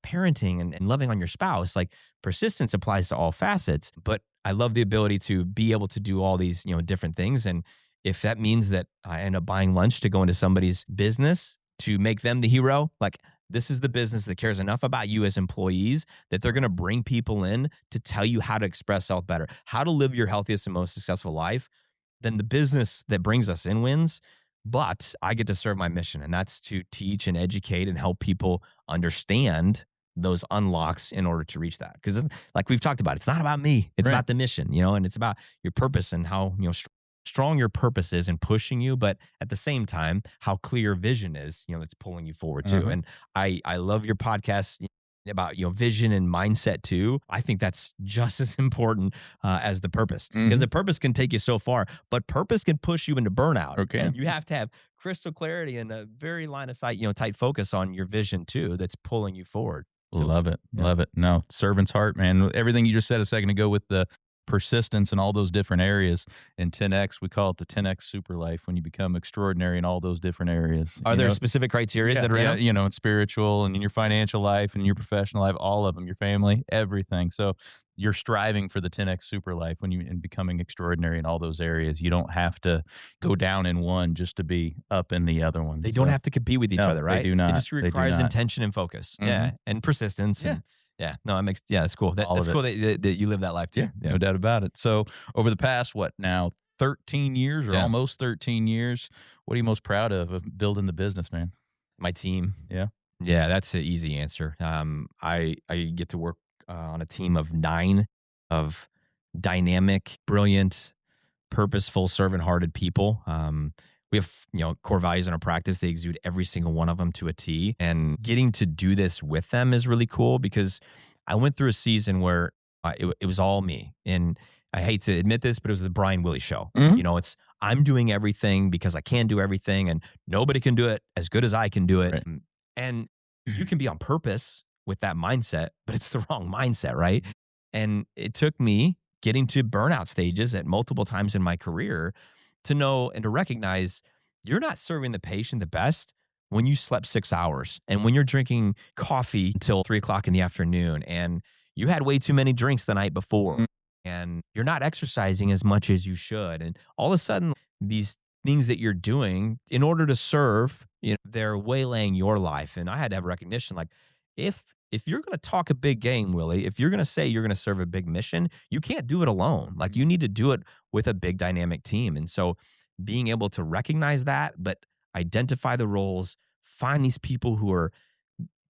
parenting and loving on your spouse. Like persistence applies to all facets, but I love the ability to be able to do all these, different things. And if that means that I end up buying lunch to go into somebody's business to make them the hero, like this is the business that cares enough about you as employees that they're going to bring people in to tell you how to express health better, how to live your healthiest and most successful life, then the business that brings us in wins. But I get to serve my mission, and that's to teach and educate and help people understand those unlocks in order to reach that. Because like we've talked about, it's not about me. It's about the mission, and it's about your purpose and how, strong your purpose is and pushing you, but at the same time, how clear your vision is, that's pulling you forward too. And I love your podcast about, vision and mindset too. I think that's just as important as the purpose, because the purpose can take you so far, but purpose can push you into burnout. Okay. And you have to have crystal clarity and a very line of sight, tight focus on your vision too, that's pulling you forward. So, Love it. Love it. No, servant's heart, man. Everything you just said a second ago with the persistence in all those different areas. In 10X, we call it the 10X super life, when you become extraordinary in all those different areas. Are there specific criteria that are in it? In spiritual and in your financial life and in your professional life, all of them, your family, everything. So you're striving for the 10X super life when you in becoming extraordinary in all those areas. You don't have to go down in one just to be up in the other one. They don't have to compete with each other, right? They do not. It just requires intention and focus. Yeah. And persistence. Yeah. And, no, that's cool. That's cool that you live that life too. Yeah, no doubt about it. So over the past, 13 years or almost 13 years, what are you most proud of building the business, man? My team. Yeah. Yeah, that's an easy answer. I get to work on a team of 9 of dynamic, brilliant, purposeful, servant-hearted people. We have, core values in our practice. They exude every single one of them to a T. And getting to do this with them is really cool, because I went through a season where it was all me. And I hate to admit this, but it was the Bryne Willey show. It's I'm doing everything because I can do everything, and nobody can do it as good as I can do it. Right. And you can be on purpose with that mindset, but it's the wrong mindset, right? And it took me getting to burnout stages at multiple times in my career to know and to recognize you're not serving the patient the best when you slept 6 hours and when you're drinking coffee until 3:00 in the afternoon and you had way too many drinks the night before and you're not exercising as much as you should. And all of a sudden, these things that you're doing in order to serve, they're waylaying your life. And I had to have recognition, like, if you're going to talk a big game, Willie, if you're going to say you're going to serve a big mission, you can't do it alone. Like, you need to do it with a big dynamic team. And so being able to recognize that, but identify the roles, find these people who are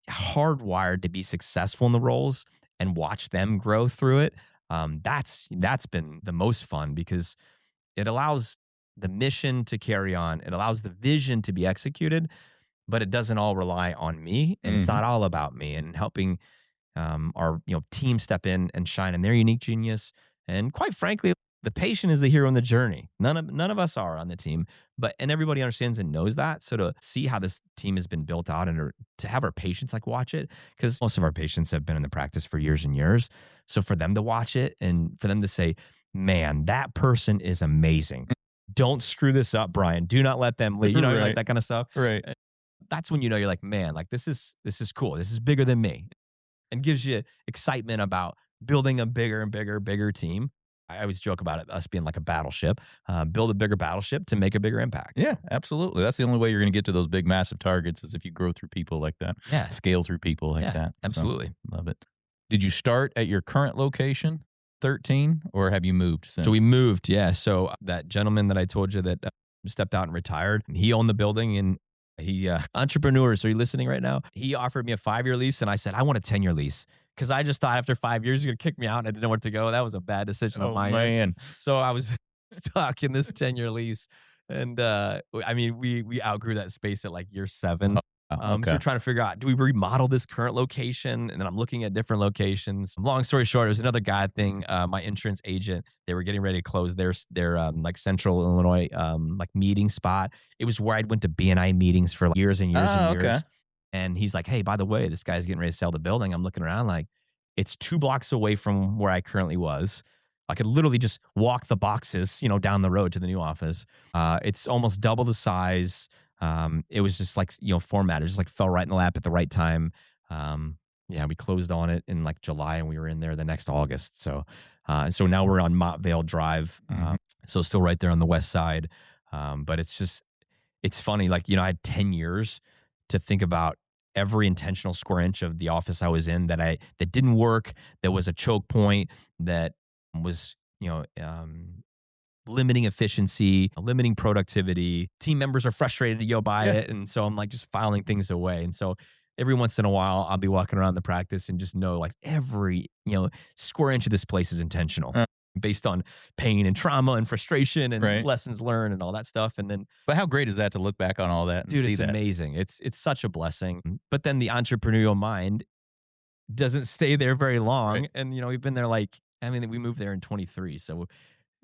hardwired to be successful in the roles and watch them grow through it. That's been the most fun, because it allows the mission to carry on. It allows the vision to be executed, but it doesn't all rely on me, and it's not all about me. And helping our team step in and shine in their unique genius. And quite frankly, the patient is the hero in the journey. None of us are on the team, and everybody understands and knows that. So to see how this team has been built out and to have our patients watch it, because most of our patients have been in the practice for years and years. So for them to watch it and for them to say, "Man, that person is amazing. Don't screw this up, Bryne. Do not let them leave." Right. Like that kind of stuff. Right. That's when you're like, man, like this is cool. This is bigger than me, and gives you excitement about building a bigger and bigger team. I always joke about it, us being like a battleship. Build a bigger battleship to make a bigger impact. Yeah, absolutely. That's the only way you're going to get to those big, massive targets, is if you grow through people like that. Yeah. Scale through people like that. Absolutely. So, love it. Did you start at your current location, 13, or have you moved since? So we moved, yeah. So that gentleman that I told you that stepped out and retired, he owned the building, and he entrepreneurs. Are you listening right now? He offered me a 5-year lease, and I said, I want a 10-year lease. Because I just thought after 5 years, you're going to kick me out and I didn't know where to go. That was a bad decision on my end. So I was stuck in this 10-year lease. And we outgrew that space at like year 7. So we're trying to figure out, do we remodel this current location? And then I'm looking at different locations. Long story short, it was another guy thing. My insurance agent, they were getting ready to close their like Central Illinois like meeting spot. It was where I'd went to BNI meetings for like years and years and years. And he's like, "Hey, by the way, this guy's getting ready to sell the building." I'm looking around like, it's 2 blocks away from where I currently was. I could literally just walk the boxes, down the road to the new office. It's almost double the size. It was just like, formatted, just like fell right in the lap at the right time. We closed on it in like July, and we were in there the next August. So now we're on Montvale Drive. So still right there on the west side. But it's funny. Like, I had 10 years to think about every intentional square inch of the office I was in that didn't work, that was a choke point, that was, limiting efficiency, limiting productivity. Team members are frustrated to go by it. And so I'm like just filing things away. And so every once in a while, I'll be walking around the practice and just know like every, square inch of this place is intentional. based on pain and trauma and frustration and Right. lessons learned and all that stuff. And then, But how great is that to look back on all that and dude, see it's that? amazing. It's such a blessing. But then the entrepreneurial mind doesn't stay there very long. Right. And, we've been there we moved there in 23. So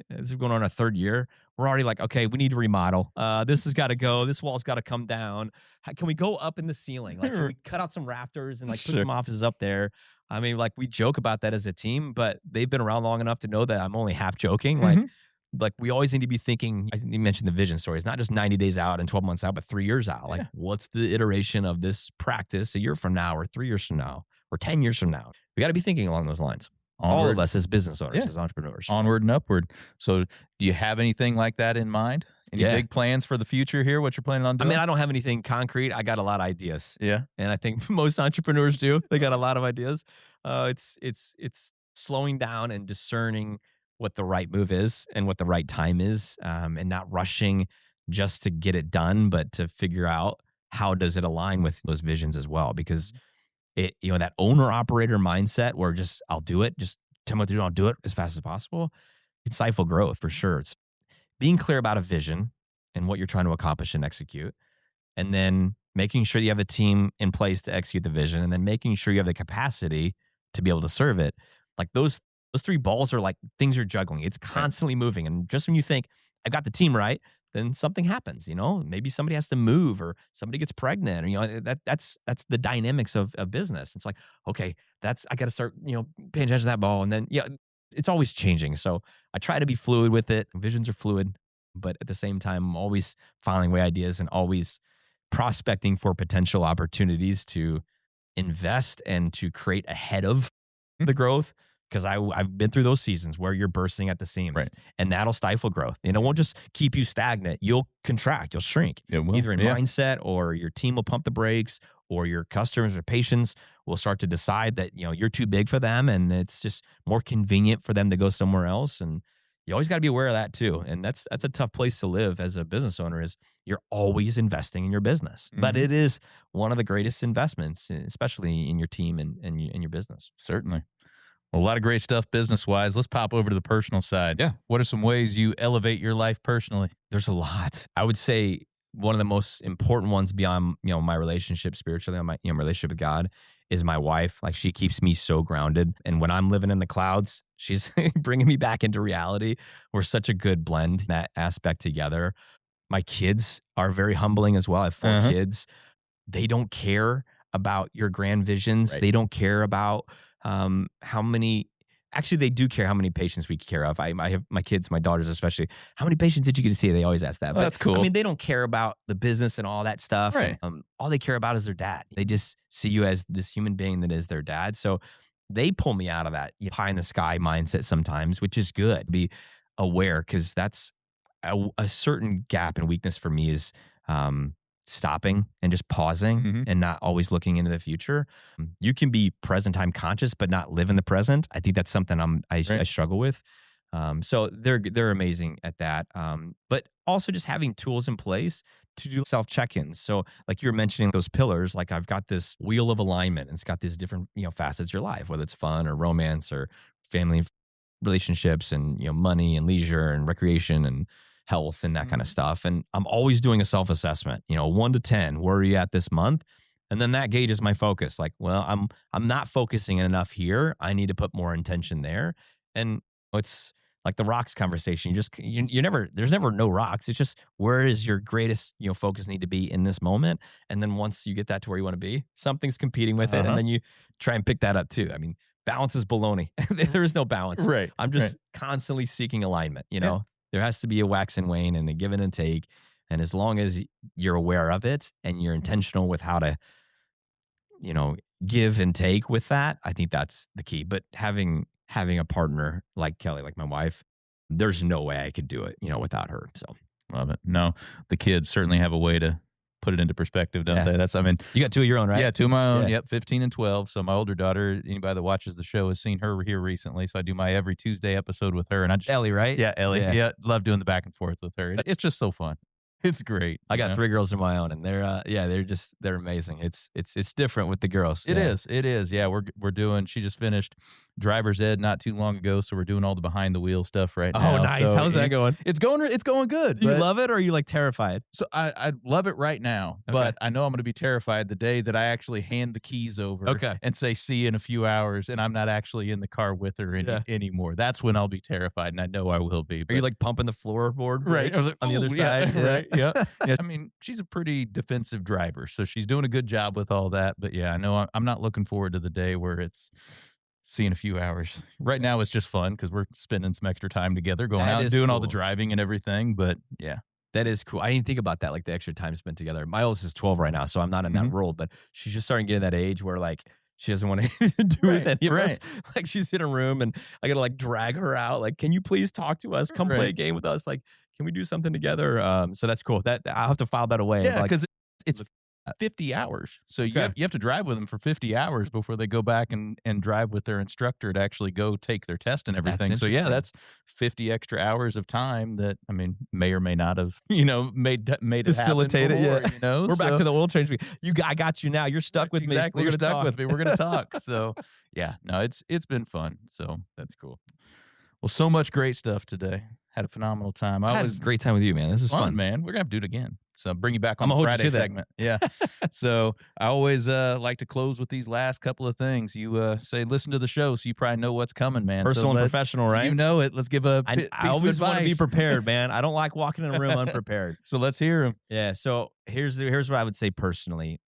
this is going on our third year. We're already like, okay, we need to remodel. This has got to go. This wall's got to come down. Can we go up in the ceiling? Like, can we cut out some rafters and put Sure. some offices up there? I mean, we joke about that as a team, but they've been around long enough to know that I'm only half joking. Like we always need to be thinking, I think you mentioned the vision story. It's not just 90 days out and 12 months out, but 3 years out. Like, what's the iteration of this practice a year from now or 3 years from now or 10 years from now? We got to be thinking along those lines. All of us as business owners, as entrepreneurs. Onward and upward. So do you have anything like that in mind? Any big plans for the future here? What you're planning on doing? I mean, I don't have anything concrete. I got a lot of ideas. Yeah. And I think most entrepreneurs do. They got a lot of ideas. It's slowing down and discerning what the right move is and what the right time is, and not rushing just to get it done, but to figure out how does it align with those visions as well. Because that owner operator mindset where I'll do it, just tell me what to do, I'll do it as fast as possible. It's stifle growth for sure. It's being clear about a vision and what you're trying to accomplish and execute. And then making sure you have a team in place to execute the vision, and then making sure you have the capacity to be able to serve it. Like those three balls are like things you're juggling. It's constantly moving. And just when you think, I've got the team right, then something happens, maybe somebody has to move or somebody gets pregnant, or, that's the dynamics of business. It's like, okay, I got to start, paying attention to that ball. And then, it's always changing. So I try to be fluid with it. Visions are fluid, but at the same time, I'm always filing away ideas and always prospecting for potential opportunities to invest and to create ahead of the growth. Because I've been through those seasons where you're bursting at the seams, and that'll stifle growth. It won't just keep you stagnant. You'll contract, you'll shrink, either in mindset, or your team will pump the brakes, or your customers or patients will start to decide that you're too big for them, and it's just more convenient for them to go somewhere else. And you always got to be aware of that too. And that's a tough place to live as a business owner. Is you're always investing in your business, but it is one of the greatest investments, especially in your team and your business. Certainly. Well, a lot of great stuff business-wise. Let's pop over to the personal side. Yeah. What are some ways you elevate your life personally? There's a lot. I would say one of the most important ones beyond, my relationship spiritually, my relationship with God, is my wife. Like, she keeps me so grounded. And when I'm living in the clouds, she's bringing me back into reality. We're such a good blend, that aspect together. My kids are very humbling as well. I have 4 kids. They don't care about your grand visions. They don't care about how many, actually they do care how many patients we care of. I have my kids, my daughters especially. How many patients did you get to see? They always ask that. But, that's cool. I mean, they don't care about the business and all that stuff. Right. All they care about is their dad. They just see you as this human being that is their dad. So they pull me out of that pie in the sky mindset sometimes, which is good. Be aware, because that's a certain gap and weakness for me is stopping and just pausing and not always looking into the future. You can be present time conscious, but not live in the present. I think that's something I struggle with. So they're amazing at that. But also just having tools in place to do self check-ins. So like you were mentioning those pillars, like I've got this wheel of alignment, and it's got these different facets of your life, whether it's fun or romance or family relationships and money and leisure and recreation and health and that kind of stuff. And I'm always doing a self-assessment, 1 to 10, where are you at this month? And then that gauges my focus. Like, well, I'm not focusing enough here. I need to put more intention there. And it's like the rocks conversation. There's never no rocks. It's just, where is your greatest, focus need to be in this moment? And then once you get that to where you want to be, something's competing with it. And then you try and pick that up too. I mean, balance is baloney. There is no balance. Right. I'm just constantly seeking alignment, There has to be a wax and wane and a give and take. And as long as you're aware of it and you're intentional with how to, give and take with that, I think that's the key. But having a partner like Kelly, like my wife, there's no way I could do it, without her. So love it. No, the kids certainly have a way to put it into perspective, don't they? You got 2 of your own, right? Yeah, 2 of my own. Yeah. Yep, 15 and 12. So my older daughter, anybody that watches the show has seen her here recently. So I do my every Tuesday episode with her, and I just Ellie, right? Yeah, Ellie. Yeah, love doing the back and forth with her. It's just so fun. It's great. I got 3 girls of my own, and they're amazing. It's different with the girls. It is. Yeah, we're doing. She just finished driver's ed not too long ago, so we're doing all the behind the wheel stuff right now. Oh, nice. So How's that going? It's going good. Do you but- love it, or are you like terrified? So I love it right now, Okay. but I know I'm going to be terrified the day that I actually hand the keys over and say, see you in a few hours, and I'm not actually in the car with her anymore. That's when I'll be terrified, and I know I will be. Are you like pumping the floorboard right on the other side? Right. Yeah. I mean, she's a pretty defensive driver, so she's doing a good job with all that. But yeah, I know I'm not looking forward to the day where it's see in a few hours. Right now, it's just fun because we're spending some extra time together, going out and doing all the driving and everything. But yeah. That is cool. I didn't think about that, like the extra time spent together. My oldest is 12 right now, so I'm not in that role, but she's just starting to get in that age where like she doesn't want anything to do with any of us. Like she's in a room and I gotta like drag her out. Like, can you please talk to us? Come play a game with us. Like, can we do something together? So that's cool. That I'll have to file that away. Yeah, because it's 50 hours. So you have to drive with them for 50 hours before they go back and drive with their instructor to actually go take their test and everything. So yeah, that's 50 extra hours of time that, I mean, may or may not have, made it facilitate happen before, it. Yeah. We're back to the oil change. I got you now. You're stuck with me. Exactly. You're stuck with me. We're going to talk. So yeah, no, it's been fun. So that's cool. Well, so much great stuff today. Had a phenomenal time. I had a great time with you, man. This is fun, man. We're going to have to do it again. So bring you back on the Friday segment. Yeah. So I always like to close with these last couple of things. You say, listen to the show, so you probably know what's coming, man. Personal and professional, right? You know it. Let's give a piece I always of advice. want to be prepared, man. I don't like walking in a room unprepared. So let's hear them. Yeah. So here's what I would say personally.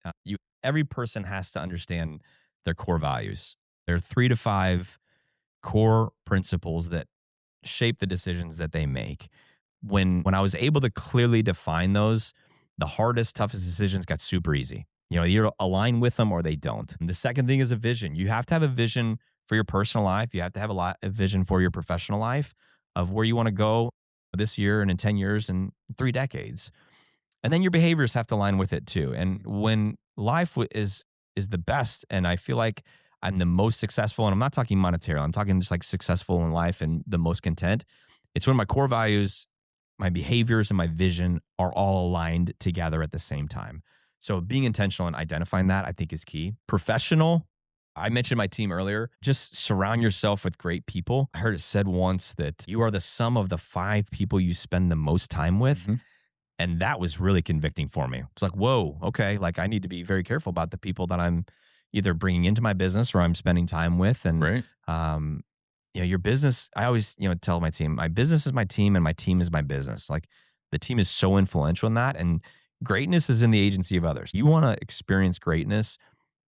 Every person has to understand their core values. There are 3 to 5 core principles that shape the decisions that they make. When I was able to clearly define those, the hardest, toughest decisions got super easy. You align with them or they don't. And the second thing is a vision. You have to have a vision for your personal life. You have to have a vision for your professional life of where you want to go this year and in 10 years and 3 decades. And then your behaviors have to align with it too. And when life is the best, and I feel like I'm the most successful, and I'm not talking monetarily, I'm talking just like successful in life and the most content, it's when my core values, my behaviors, and my vision are all aligned together at the same time. So being intentional and identifying that, I think, is key. Professional, I mentioned my team earlier. Just surround yourself with great people. I heard it said once that you are the sum of the 5 people you spend the most time with. Mm-hmm. And that was really convicting for me. It's like, whoa, okay. Like I need to be very careful about the people that I'm either bringing into my business or I'm spending time with. And, your business, I always, tell my team, my business is my team and my team is my business. Like the team is so influential in that. And greatness is in the agency of others. You want to experience greatness,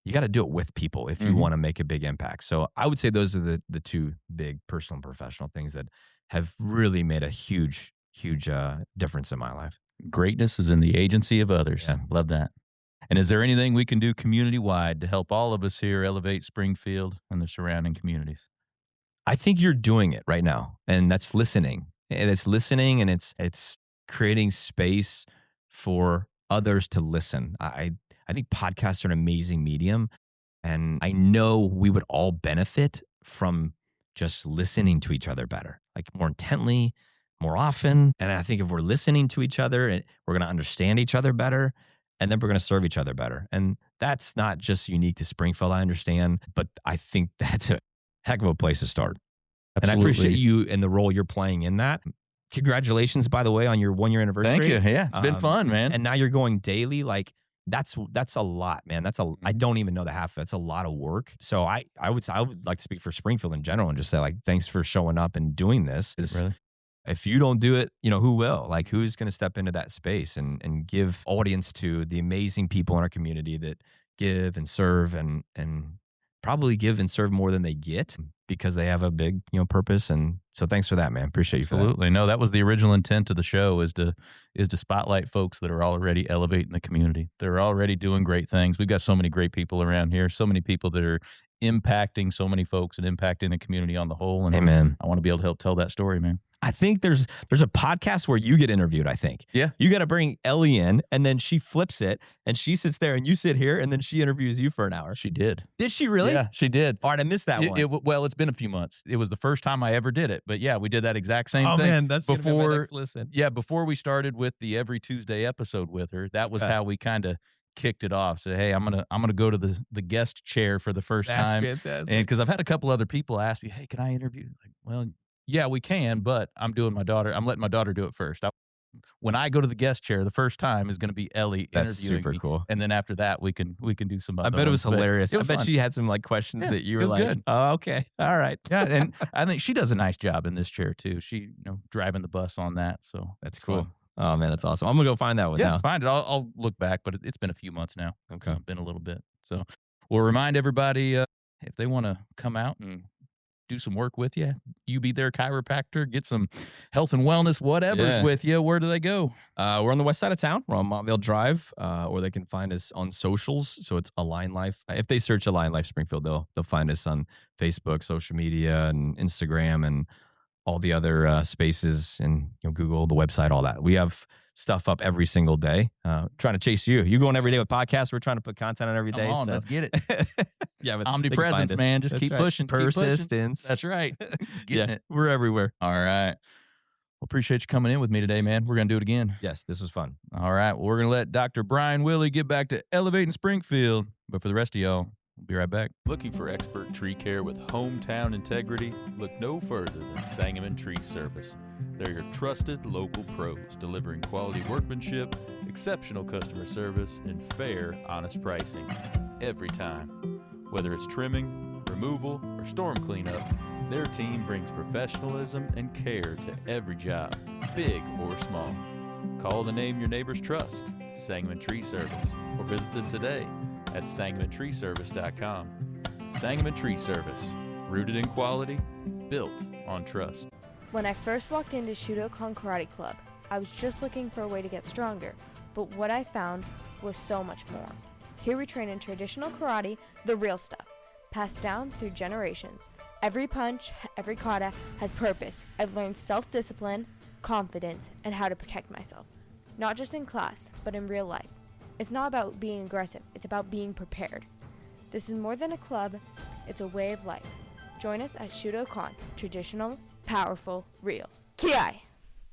you got to do it with people if you want to make a big impact. So I would say those are the 2 big personal and professional things that have really made a huge, huge difference in my life. Greatness is in the agency of others. Yeah. Love that. And is there anything we can do community-wide to help all of us here elevate Springfield and the surrounding communities? I think you're doing it right now, and that's listening. And it's listening, and it's creating space for others to listen. I think podcasts are an amazing medium, and I know we would all benefit from just listening to each other better, like more intently, more often. And I think if we're listening to each other, we're going to understand each other better, and then we're going to serve each other better. And that's not just unique to Springfield, I understand, but I think that's a heck of a place to start. Absolutely. And I appreciate you and the role you're playing in that. Congratulations, by the way, on your 1-year anniversary. Thank you. Yeah, it's been fun, man. And now you're going daily. Like that's a lot, man. I don't even know the half of it. That's a lot of work. So I would like to speak for Springfield in general and just say like, thanks for showing up and doing this. Really? If you don't do it, who will? Like, who's going to step into that space and give audience to the amazing people in our community that give and serve and probably give and serve more than they get because they have a big, purpose. And so thanks for that, man. Appreciate you for that. Absolutely. No, that was the original intent of the show is to spotlight folks that are already elevating the community. They're already doing great things. We've got so many great people around here, so many people that are impacting so many folks and impacting the community on the whole. And Amen. I want to be able to help tell that story, man. I think there's a podcast where you get interviewed, I think. Yeah. You got to bring Ellie in, and then she flips it, and she sits there, and you sit here, and then she interviews you for an hour. She did. Did she really? Yeah, she did. All right, I missed that one. Well, it's been a few months. It was the first time I ever did it. But yeah, we did that exact same thing. Oh, man, that's before my next listen. Yeah, before we started with the every Tuesday episode with her, that was how we kind of kicked it off. So, hey, I'm gonna go to the guest chair for the first That's time. fantastic. And because I've had a couple other people ask me, hey, can I interview? Like, well, yeah, we can, but I'm letting my daughter do it first. When I go to the guest chair, the first time is going to be Ellie That's interviewing super me, cool. and then after that, we can do some other I bet it was ones. But hilarious. it I was bet fun. she had some like questions Yeah, that you it were was like, good. oh, okay. All right. Yeah, and I think she does a nice job in this chair too. She, driving the bus on that, so That's it's cool. fun. Oh, man, that's awesome. I'm going to go find that one Yeah, now. find it. I'll look back, but it's been a few months now. Okay. So it's been a little bit. So we'll remind everybody if they want to come out and do some work with you, you be their chiropractor, get some health and wellness, whatever's Yeah. with you. Where do they go? We're on the west side of town. We're on Montvale Drive, or they can find us on socials. So it's Align Life. If they search Align Life Springfield, they'll find us on Facebook, social media, and Instagram, and all the other spaces, and Google, the website, all that. We have stuff up every single day. Trying to chase you. You going every day with podcasts. We're trying to put content on every day. Come on, so. let's get it. Yeah, but they can find Omnipresence, us. man. Just That's keep right. pushing. Keep pushing. Persistence. That's right. Getting it. We're everywhere. All right. Well, appreciate you coming in with me today, man. We're going to do it again. Yes, this was fun. All right. Well, we're going to let Dr. Bryne Willey get back to elevating Springfield. But for the rest of y'all, we'll be right back. Looking for expert tree care with hometown integrity? Look no further than Sangamon Tree Service. They're your trusted local pros, delivering quality workmanship, exceptional customer service, and fair, honest pricing every time. Whether it's trimming, removal, or storm cleanup, their team brings professionalism and care to every job, big or small. Call the name your neighbors trust, Sangamon Tree Service, or visit them today at sangamontreeservice.com. Sangamon Tree Service, rooted in quality, built on trust. When I first walked into Shudokan Karate Club, I was just looking for a way to get stronger, but what I found was so much more. Here we train in traditional karate, the real stuff, passed down through generations. Every punch, every kata has purpose. I've learned self-discipline, confidence, and how to protect myself. Not just in class, but in real life. It's not about being aggressive, it's about being prepared. This is more than a club, it's a way of life. Join us at Shudokan, traditional, powerful, real. Ki!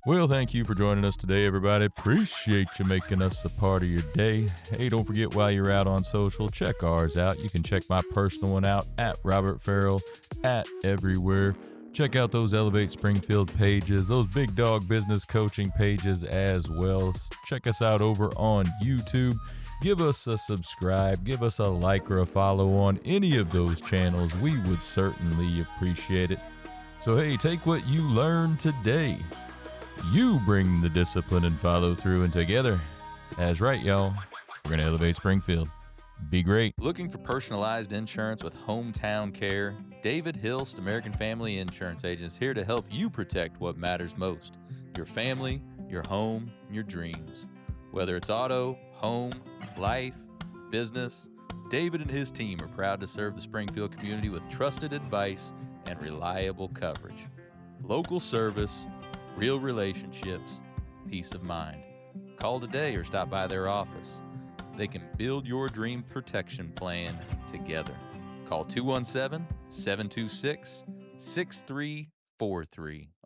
Well, thank you for joining us today, everybody. Appreciate you making us a part of your day. Hey, don't forget, while you're out on social, check ours out. You can check my personal one out at Robert Ferriell, at everywhere. Check out those Elevate Springfield pages, those Big Dog Business Coaching pages as well. Check us out over on YouTube. Give us a subscribe, give us a like or a follow on any of those channels. We would certainly appreciate it. So, hey, take what you learned today. You bring the discipline and follow through, and together, that's right, y'all, we're going to elevate Springfield. Be great. Looking for personalized insurance with hometown care? David Hilst, American Family Insurance Agents, here to help you protect what matters most: your family, your home, and your dreams. Whether it's auto, home, life, business, David and his team are proud to serve the Springfield community with trusted advice and reliable coverage. Local service, real relationships, peace of mind. Call today or stop by their office. They can build your dream protection plan together. Call 217-726-6343